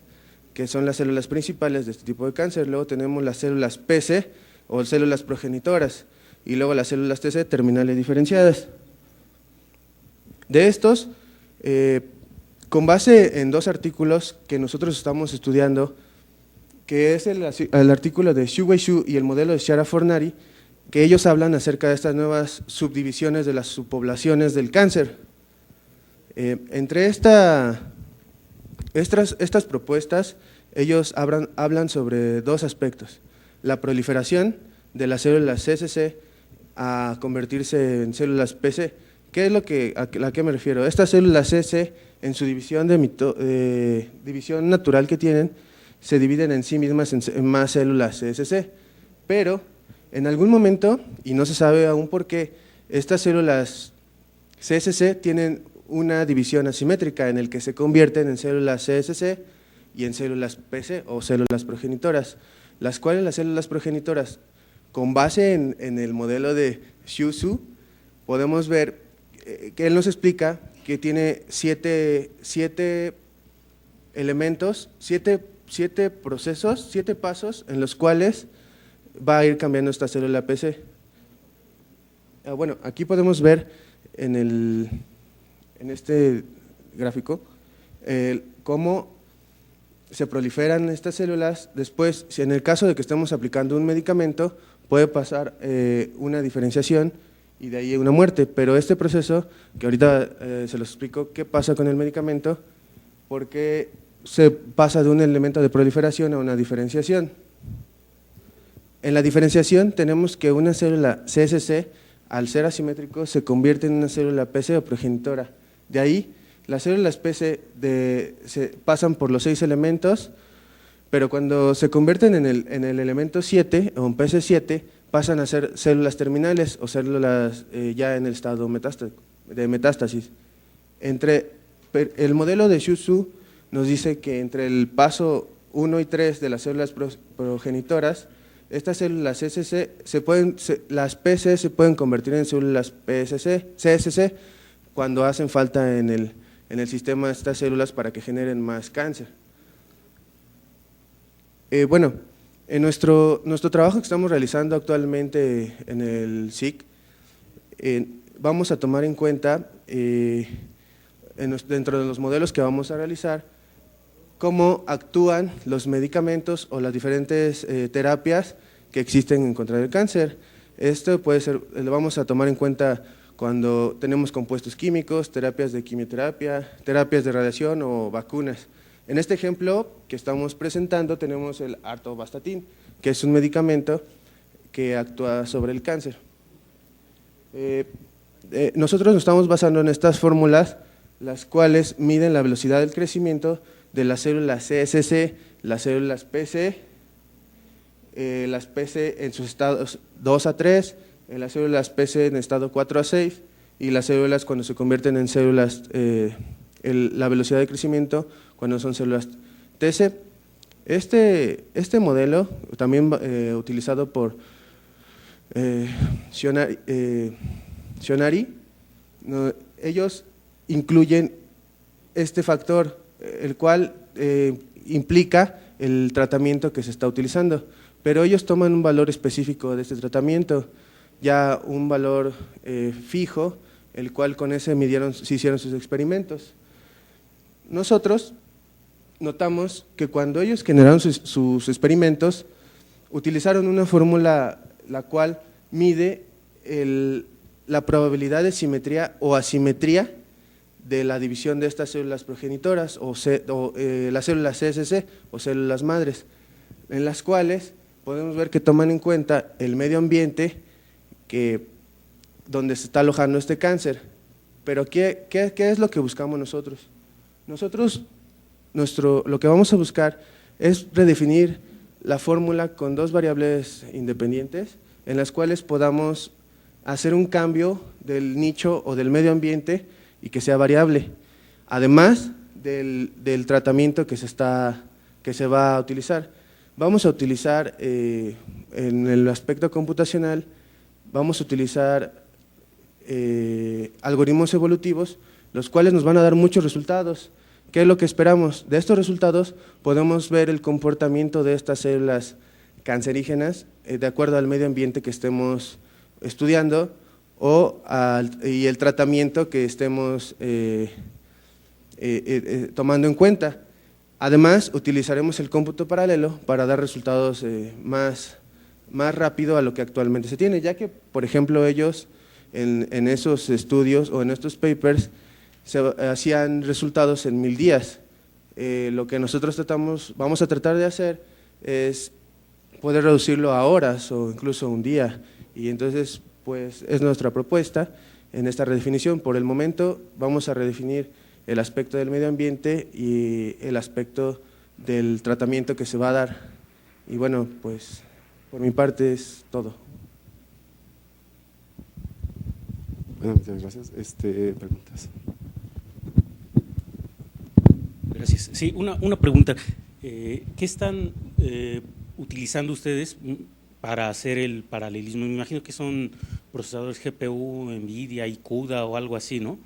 F: que son las células principales de este tipo de cáncer. Luego tenemos las células PC o células progenitoras, y luego las células TC terminales diferenciadas. De estos, con base en 2 artículos que nosotros estamos estudiando, que es el artículo de Xu Weishu y el modelo de Chiara Fornari, que ellos hablan acerca de estas nuevas subdivisiones de las subpoblaciones del cáncer. Entre estas propuestas, ellos hablan sobre 2 aspectos: la proliferación de las células CSC a convertirse en células PC. ¿Qué es a qué me refiero? Estas células CSC, en su división división natural que tienen, se dividen en sí mismas en más células CSC, pero en algún momento, y no se sabe aún por qué, estas células CSC tienen una división asimétrica en el que se convierten en células CSC y en células PC o células progenitoras, las cuales las células progenitoras, con base en el modelo de Xu Su, podemos ver que él nos explica que tiene 7 elementos, 7 procesos, 7 pasos en los cuales va a ir cambiando esta célula PC. Bueno, aquí podemos ver en este gráfico cómo se proliferan estas células. Después, si en el caso de que estemos aplicando un medicamento, puede pasar una diferenciación y de ahí una muerte, pero este proceso, que ahorita se los explico qué pasa con el medicamento, porque se pasa de un elemento de proliferación a una diferenciación. En la diferenciación tenemos que una célula CSC, al ser asimétrico, se convierte en una célula PC o progenitora. De ahí, las células PC se pasan por los 6 elementos, pero cuando se convierten en el elemento 7 o en PC7, pasan a ser células terminales o células ya en el estado de metástasis. El modelo de Xu Su nos dice que entre el paso 1 y 3 de las células progenitoras, estas células las PC se pueden convertir en células CSC cuando hacen falta en el sistema de estas células para que generen más cáncer. Bueno, en nuestro trabajo que estamos realizando actualmente en el SIC, vamos a tomar en cuenta, dentro de los modelos que vamos a realizar, cómo actúan los medicamentos o las diferentes terapias que existen en contra del cáncer. Esto puede ser, lo vamos a tomar en cuenta cuando tenemos compuestos químicos, terapias de quimioterapia, terapias de radiación o vacunas. En este ejemplo que estamos presentando tenemos el Artovastatin, que es un medicamento que actúa sobre el cáncer. Nosotros nos estamos basando en estas fórmulas, las cuales miden la velocidad del crecimiento de las células CSC, las células PC, las PC en sus estados 2 a 3, las células PC en estado 4 a 6 y las células cuando se convierten en células, la velocidad de crecimiento cuando son células TC. Este modelo, también utilizado por Shionari, ellos incluyen este factor, el cual implica el tratamiento que se está utilizando, pero ellos toman un valor específico de este tratamiento, ya un valor fijo, el cual con ese se hicieron sus experimentos. Nosotros notamos que cuando ellos generaron sus experimentos, utilizaron una fórmula la cual mide la probabilidad de simetría o asimetría de la división de estas células progenitoras o las células CSC o células madres, en las cuales podemos ver que toman en cuenta el medio ambiente donde se está alojando este cáncer. Pero ¿qué es lo que buscamos nosotros? Nosotros, lo que vamos a buscar es redefinir la fórmula con dos variables independientes en las cuales podamos hacer un cambio del nicho o del medio ambiente y que sea variable, además del tratamiento que se va a utilizar. Vamos a utilizar, en el aspecto computacional, vamos a utilizar algoritmos evolutivos, los cuales nos van a dar muchos resultados. ¿Qué es lo que esperamos? De estos resultados podemos ver el comportamiento de estas células cancerígenas de acuerdo al medio ambiente que estemos estudiando y el tratamiento que estemos tomando en cuenta. Además, utilizaremos el cómputo paralelo para dar resultados más rápido a lo que actualmente se tiene, ya que, por ejemplo, ellos en esos estudios o en estos papers se hacían resultados en 1000 días. Lo que nosotros vamos a tratar de hacer es poder reducirlo a horas o incluso un día, y entonces pues es nuestra propuesta en esta redefinición. Por el momento vamos a redefinir el aspecto del medio ambiente y el aspecto del tratamiento que se va a dar. Y bueno, pues por mi parte es todo.
A: Bueno, muchas gracias. Preguntas.
G: Gracias. Sí, una pregunta. ¿Qué están utilizando ustedes para hacer el paralelismo? Me imagino que son procesadores GPU, NVIDIA y CUDA o algo así, ¿no?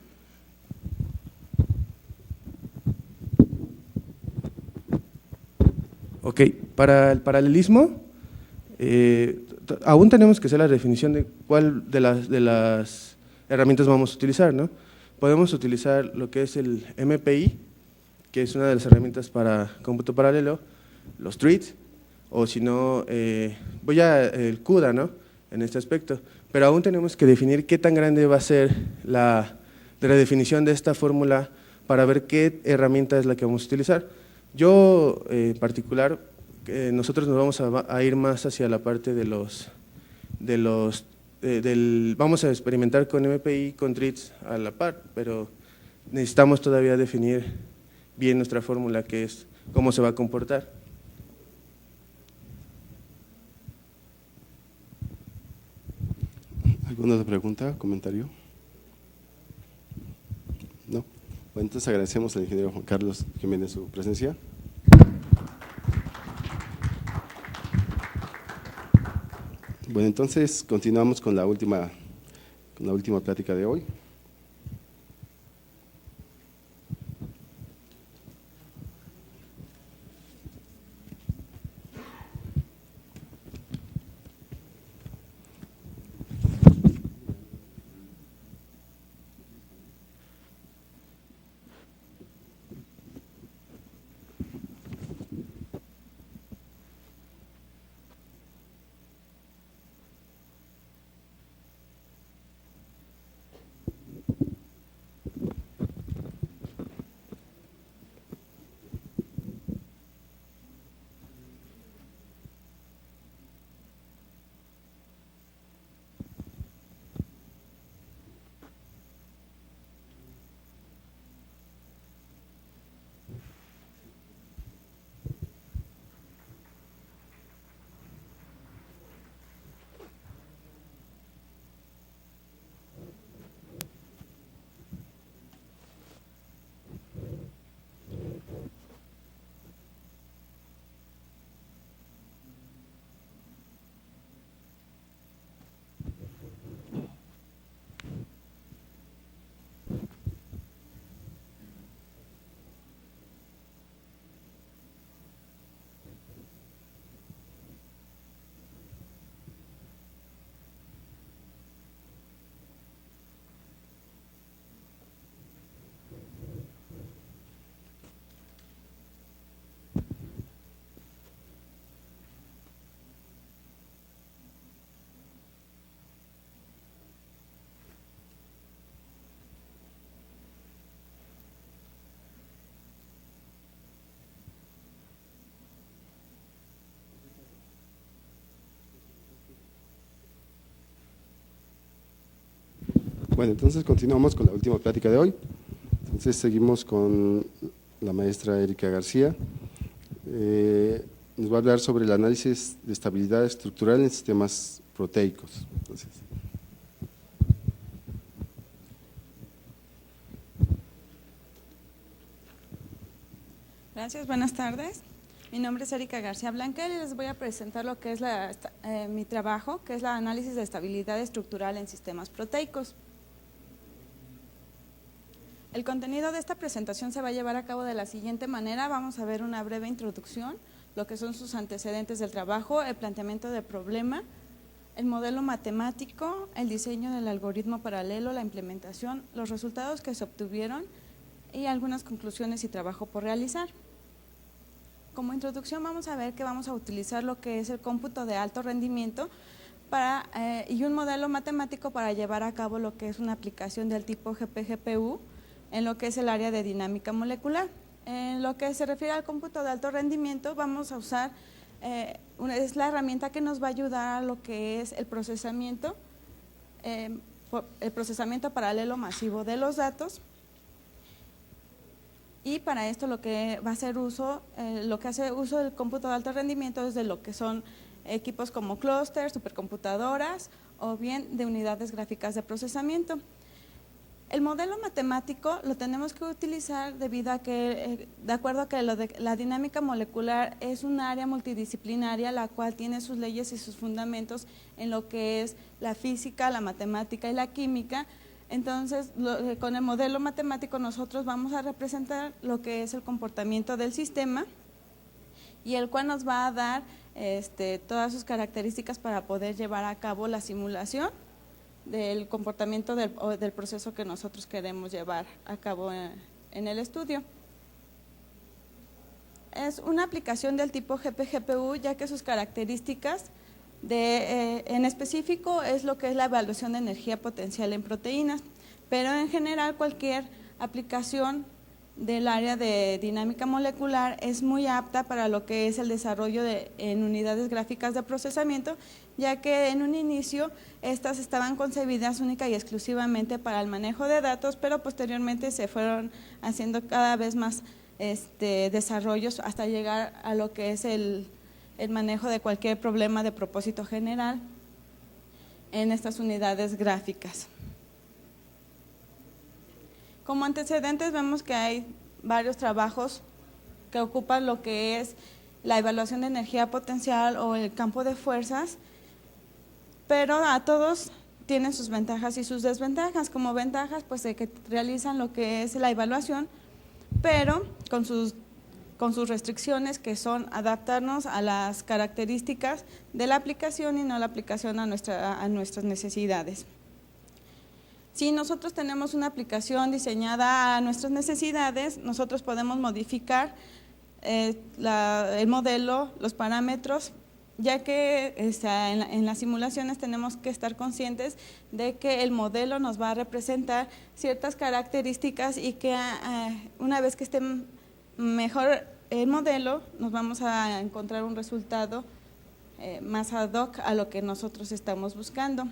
F: Ok, para el paralelismo, aún tenemos que hacer la definición de cuál de las herramientas vamos a utilizar, ¿no? Podemos utilizar lo que es el MPI, que es una de las herramientas para cómputo paralelo, los treats, o si no, el CUDA, ¿no?, en este aspecto. Pero aún tenemos que definir qué tan grande va a ser la redefinición de esta fórmula para ver qué herramienta es la que vamos a utilizar. Yo, en particular, nosotros nos vamos a ir más hacia la parte vamos a experimentar con MPI, con treats a la par, pero necesitamos todavía definir bien nuestra fórmula, que es cómo se va a comportar.
A: ¿Alguna otra pregunta, comentario? No. Bueno, entonces agradecemos al ingeniero Juan Carlos Jiménez su presencia. Bueno, entonces continuamos con la última plática de hoy. Bueno, entonces continuamos con la última plática de hoy. Entonces seguimos con la maestra Erika García. Nos va a hablar sobre el análisis de estabilidad estructural en sistemas proteicos. Entonces,
H: gracias, buenas tardes. Mi nombre es Erika García Blanquel y les voy a presentar lo que es mi trabajo, que es el análisis de estabilidad estructural en sistemas proteicos. El contenido de esta presentación se va a llevar a cabo de la siguiente manera. Vamos a ver una breve introducción, lo que son sus antecedentes del trabajo, el planteamiento del problema, el modelo matemático, el diseño del algoritmo paralelo, la implementación, los resultados que se obtuvieron y algunas conclusiones y trabajo por realizar. Como introducción vamos a ver que vamos a utilizar lo que es el cómputo de alto rendimiento y un modelo matemático para llevar a cabo lo que es una aplicación del tipo GPGPU en lo que es el área de dinámica molecular. En lo que se refiere al cómputo de alto rendimiento vamos a usar, es la herramienta que nos va a ayudar a lo que es el procesamiento paralelo masivo de los datos. Y para esto lo que va a hacer uso, lo que hace uso del cómputo de alto rendimiento es de lo que son equipos como clústeres, supercomputadoras o bien de unidades gráficas de procesamiento. El modelo matemático lo tenemos que utilizar debido a que, de acuerdo a que la dinámica molecular es un área multidisciplinaria la cual tiene sus leyes y sus fundamentos en lo que es la física, la matemática y la química. Entonces, con el modelo matemático nosotros vamos a representar lo que es el comportamiento del sistema y el cual nos va a dar todas sus características para poder llevar a cabo la simulación del comportamiento del proceso que nosotros queremos llevar a cabo en el estudio. Es una aplicación del tipo GPGPU, ya que sus características en específico es lo que es la evaluación de energía potencial en proteínas, pero en general cualquier aplicación del área de dinámica molecular es muy apta para lo que es el desarrollo en unidades gráficas de procesamiento, ya que en un inicio estas estaban concebidas única y exclusivamente para el manejo de datos, pero posteriormente se fueron haciendo cada vez más desarrollos hasta llegar a lo que es el manejo de cualquier problema de propósito general en estas unidades gráficas. Como antecedentes vemos que hay varios trabajos que ocupan lo que es la evaluación de energía potencial o el campo de fuerzas, pero a todos tienen sus ventajas y sus desventajas. Como ventajas, pues de que realizan lo que es la evaluación, pero con sus restricciones, que son adaptarnos a las características de la aplicación y no la aplicación a nuestras necesidades. Si nosotros tenemos una aplicación diseñada a nuestras necesidades, nosotros podemos modificar el modelo, los parámetros, ya que en las simulaciones tenemos que estar conscientes de que el modelo nos va a representar ciertas características y que una vez que esté mejor el modelo, nos vamos a encontrar un resultado más ad hoc a lo que nosotros estamos buscando.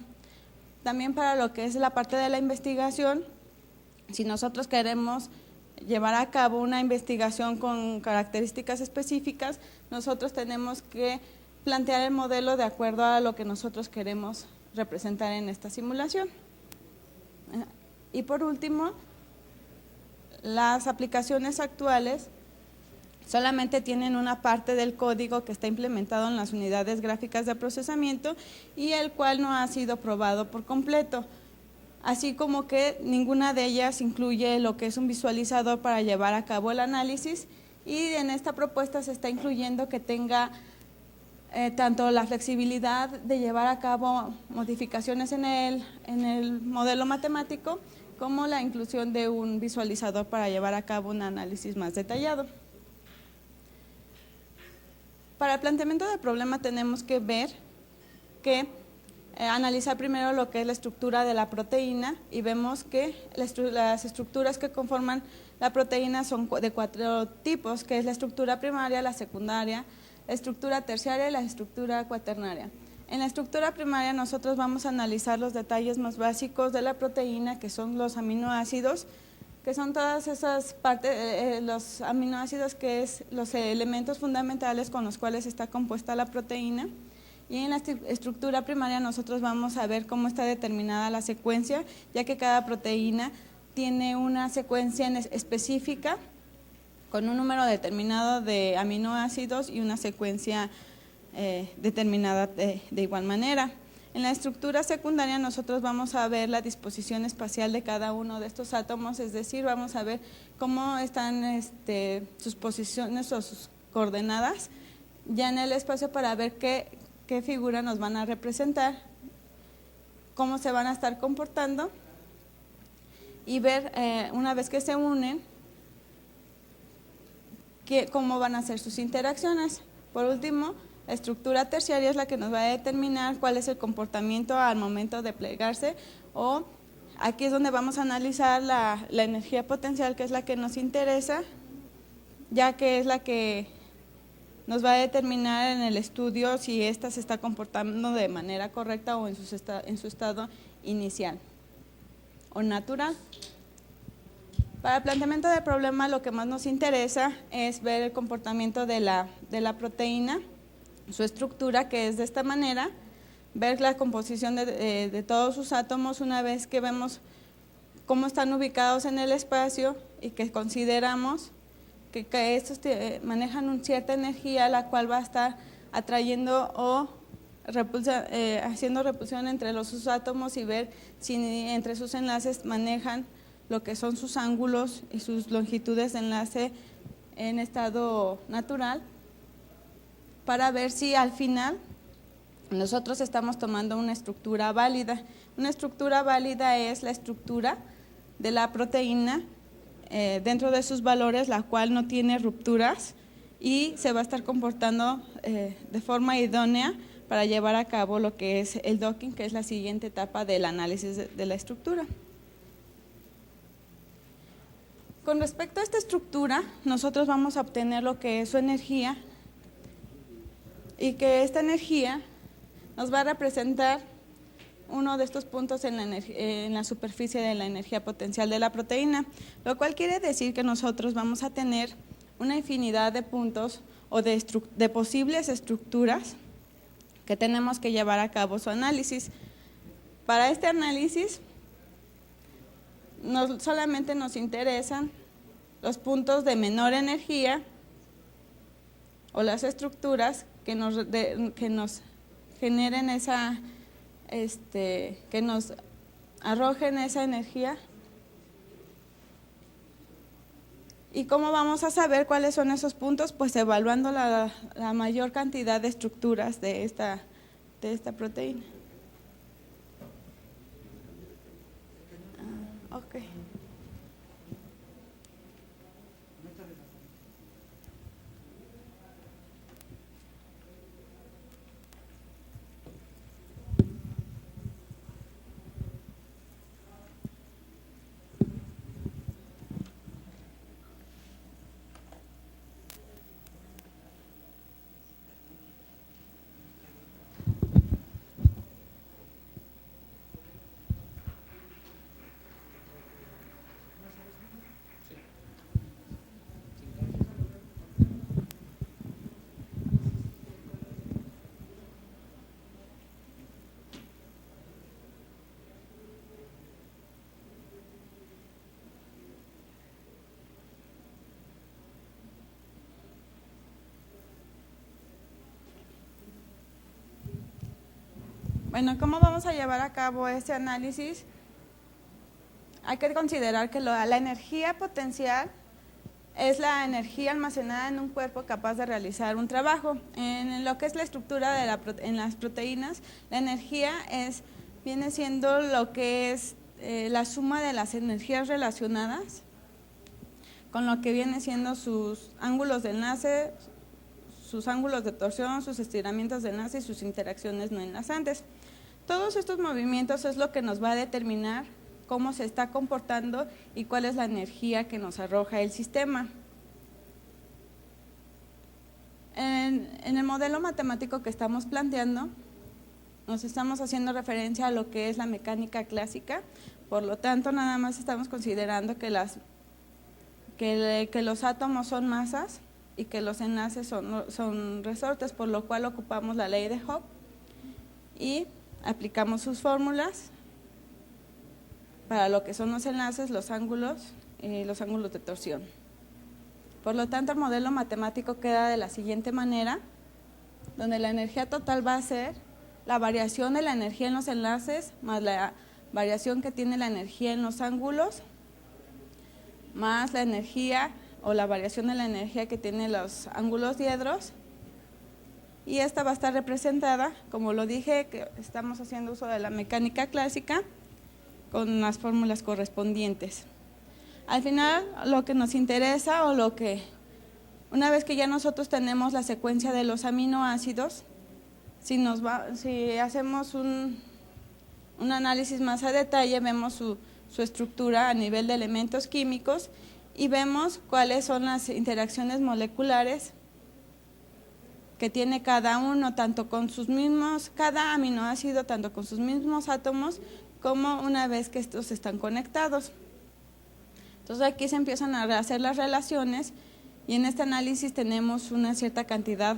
H: También para lo que es la parte de la investigación, si nosotros queremos llevar a cabo una investigación con características específicas, nosotros tenemos que plantear el modelo de acuerdo a lo que nosotros queremos representar en esta simulación. Y por último, las aplicaciones actuales solamente tienen una parte del código que está implementado en las unidades gráficas de procesamiento y el cual no ha sido probado por completo, así como que ninguna de ellas incluye lo que es un visualizador para llevar a cabo el análisis, y en esta propuesta se está incluyendo que tenga tanto la flexibilidad de llevar a cabo modificaciones en el modelo matemático, como la inclusión de un visualizador para llevar a cabo un análisis más detallado. Para el planteamiento del problema tenemos que ver analizar primero lo que es la estructura de la proteína, y vemos que las estructuras que conforman la proteína son de 4 tipos, que es la estructura primaria, la secundaria, la estructura terciaria y la estructura cuaternaria. En la estructura primaria nosotros vamos a analizar los detalles más básicos de la proteína, que son los aminoácidos, que son todas esas partes, los aminoácidos, que es los elementos fundamentales con los cuales está compuesta la proteína. Y en la estructura primaria nosotros vamos a ver cómo está determinada la secuencia, ya que cada proteína tiene una secuencia específica con un número determinado de aminoácidos y una secuencia determinada de igual manera. En la estructura secundaria nosotros vamos a ver la disposición espacial de cada uno de estos átomos, es decir, vamos a ver cómo están sus posiciones o sus coordenadas ya en el espacio para ver qué figura nos van a representar, cómo se van a estar comportando y ver una vez que se unen cómo van a ser sus interacciones. Por último, la estructura terciaria es la que nos va a determinar cuál es el comportamiento al momento de plegarse, o aquí es donde vamos a analizar la energía potencial, que es la que nos interesa, ya que es la que nos va a determinar en el estudio si ésta se está comportando de manera correcta o en su estado inicial o natural. Para el planteamiento del problema lo que más nos interesa es ver el comportamiento de la proteína, su estructura, que es de esta manera, ver la composición de todos sus átomos una vez que vemos cómo están ubicados en el espacio y que consideramos que estos manejan una cierta energía, la cual va a estar atrayendo o haciendo repulsión entre sus átomos, y ver si entre sus enlaces manejan lo que son sus ángulos y sus longitudes de enlace en estado natural, para ver si al final nosotros estamos tomando una estructura válida. Una estructura válida es la estructura de la proteína dentro de sus valores, la cual no tiene rupturas y se va a estar comportando de forma idónea para llevar a cabo lo que es el docking, que es la siguiente etapa del análisis de la estructura. Con respecto a esta estructura, nosotros vamos a obtener lo que es su energía, y que esta energía nos va a representar uno de estos puntos en la superficie de la energía potencial de la proteína, lo cual quiere decir que nosotros vamos a tener una infinidad de puntos o de posibles estructuras que tenemos que llevar a cabo su análisis. Para este análisis solamente nos interesan los puntos de menor energía o las estructuras que nos generen esa, que nos arrojen esa energía. ¿Y cómo vamos a saber cuáles son esos puntos? Pues evaluando la mayor cantidad de estructuras de esta proteína. Ok. Bueno, ¿cómo vamos a llevar a cabo este análisis? Hay que considerar que la energía potencial es la energía almacenada en un cuerpo capaz de realizar un trabajo. En lo que es la estructura en las proteínas, la energía viene siendo lo que es la suma de las energías relacionadas con lo que viene siendo sus ángulos de enlace, sus ángulos de torsión, sus estiramientos de enlace y sus interacciones no enlazantes. Todos estos movimientos es lo que nos va a determinar cómo se está comportando y cuál es la energía que nos arroja el sistema. En el modelo matemático que estamos planteando, nos estamos haciendo referencia a lo que es la mecánica clásica, por lo tanto nada más estamos considerando que los átomos son masas y que los enlaces son resortes, por lo cual ocupamos la ley de Hooke y aplicamos sus fórmulas para lo que son los enlaces, los ángulos de torsión. Por lo tanto, el modelo matemático queda de la siguiente manera, donde la energía total va a ser la variación de la energía en los enlaces más la variación que tiene la energía en los ángulos, más la energía o la variación de la energía que tienen los ángulos diedros, y esta va a estar representada, como lo dije, que estamos haciendo uso de la mecánica clásica con las fórmulas correspondientes. Al final, lo que nos interesa una vez que ya nosotros tenemos la secuencia de los aminoácidos, si hacemos un análisis más a detalle, vemos su estructura a nivel de elementos químicos y vemos cuáles son las interacciones moleculares que tiene cada uno, cada aminoácido, tanto con sus mismos átomos, como una vez que estos están conectados. Entonces aquí se empiezan a hacer las relaciones y en este análisis tenemos una cierta cantidad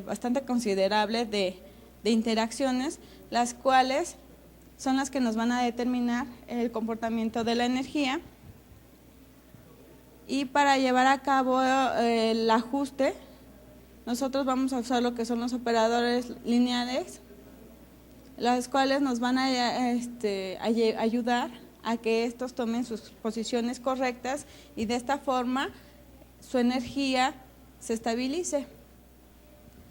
H: bastante considerable de interacciones, las cuales son las que nos van a determinar el comportamiento de la energía. Y para llevar a cabo el ajuste, nosotros vamos a usar lo que son los operadores lineales, las cuales nos van a ayudar a que estos tomen sus posiciones correctas y de esta forma su energía se estabilice.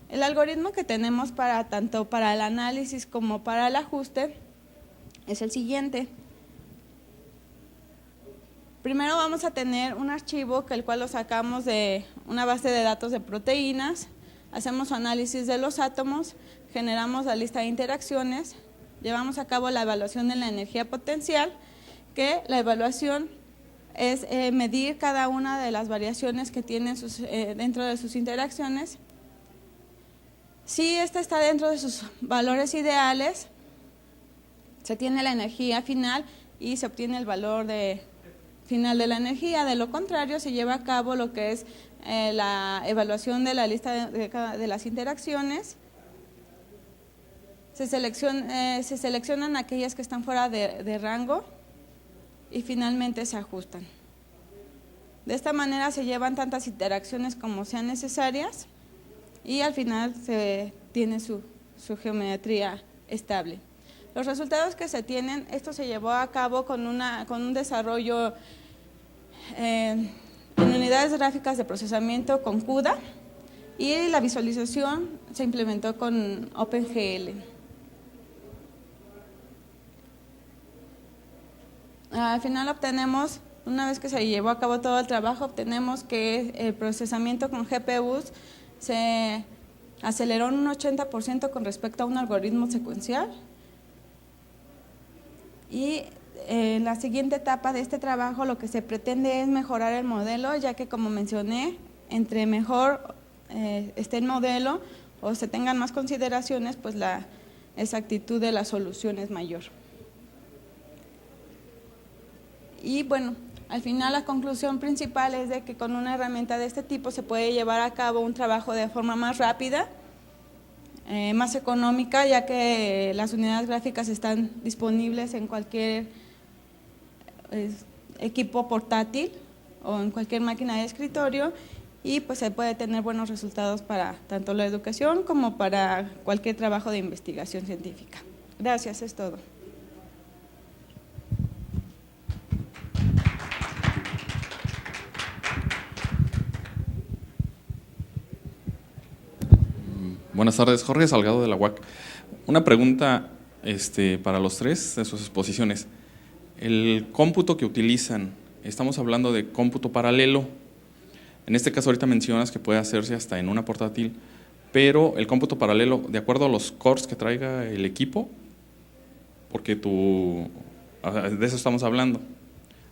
H: El algoritmo que tenemos tanto para el análisis como para el ajuste es el siguiente. Primero vamos a tener un archivo el cual lo sacamos de una base de datos de proteínas, hacemos su análisis de los átomos, generamos la lista de interacciones, llevamos a cabo la evaluación de la energía potencial, que la evaluación es medir cada una de las variaciones que tienen dentro de sus interacciones. Si esta está dentro de sus valores ideales, se tiene la energía final y se obtiene el valor final de la energía. De lo contrario, se lleva a cabo lo que es la evaluación de la lista de las interacciones. Se seleccionan aquellas que están fuera de rango y finalmente se ajustan. De esta manera se llevan tantas interacciones como sean necesarias y al final se tiene su geometría estable. Los resultados que se tienen, esto se llevó a cabo con un desarrollo en unidades gráficas de procesamiento con CUDA y la visualización se implementó con OpenGL. Al final obtenemos, una vez que se llevó a cabo todo el trabajo, obtenemos que el procesamiento con GPUs se aceleró en un 80% con respecto a un algoritmo secuencial. Y en la siguiente etapa de este trabajo lo que se pretende es mejorar el modelo, ya que como mencioné, entre mejor esté el modelo o se tengan más consideraciones, pues la exactitud de la solución es mayor. Y bueno, al final la conclusión principal es de que con una herramienta de este tipo se puede llevar a cabo un trabajo de forma más rápida, más económica, ya que las unidades gráficas están disponibles en cualquier equipo portátil o en cualquier máquina de escritorio y pues se puede tener buenos resultados para tanto la educación como para cualquier trabajo de investigación científica. Gracias, es todo.
I: Buenas tardes, Jorge Salgado de la UAC. Una pregunta para los tres de sus exposiciones. El cómputo que utilizan, estamos hablando de cómputo paralelo. En este caso ahorita mencionas que puede hacerse hasta en una portátil, pero el cómputo paralelo, de acuerdo a los cores que traiga el equipo, porque de eso estamos hablando.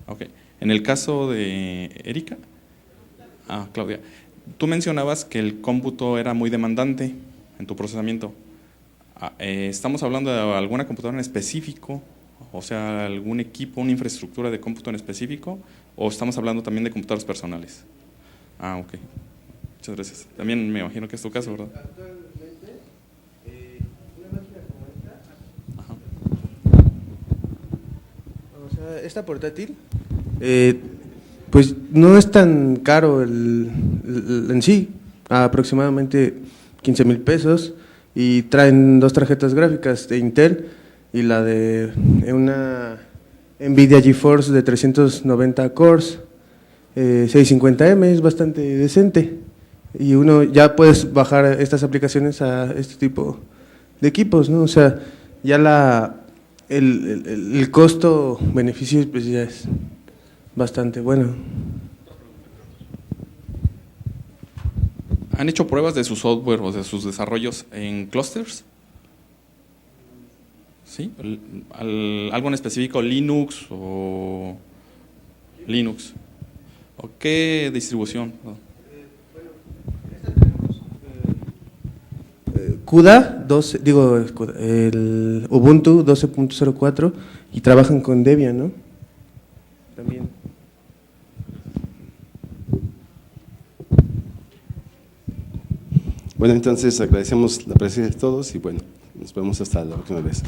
I: Okay. En el caso de Erika, Claudia, tú mencionabas que el cómputo era muy demandante en tu procesamiento. ¿Estamos hablando de alguna computadora en específico? O sea, algún equipo, una infraestructura de cómputo en específico, o estamos hablando también de computadoras personales. Ah, ok. Muchas gracias. También me imagino que es tu caso, ¿verdad?
F: Actualmente, una máquina como esta, o sea, esta portátil, pues no es tan caro en sí, aproximadamente 15,000 pesos, y traen 2 tarjetas gráficas de Intel y la de una NVIDIA GeForce de 390 cores, 650M, es bastante decente. Y uno ya puedes bajar estas aplicaciones a este tipo de equipos, ¿no? O sea, ya el costo-beneficio pues ya es bastante bueno.
I: ¿Han hecho pruebas de su software o de sus desarrollos en clusters? ¿Sí? ¿Algo en específico, Linux o Linux? ¿O qué distribución?
F: CUDA, el Ubuntu 12.04 y trabajan con Debian, ¿no? También.
A: Bueno, entonces agradecemos la presencia de todos y bueno, nos vemos hasta la próxima vez.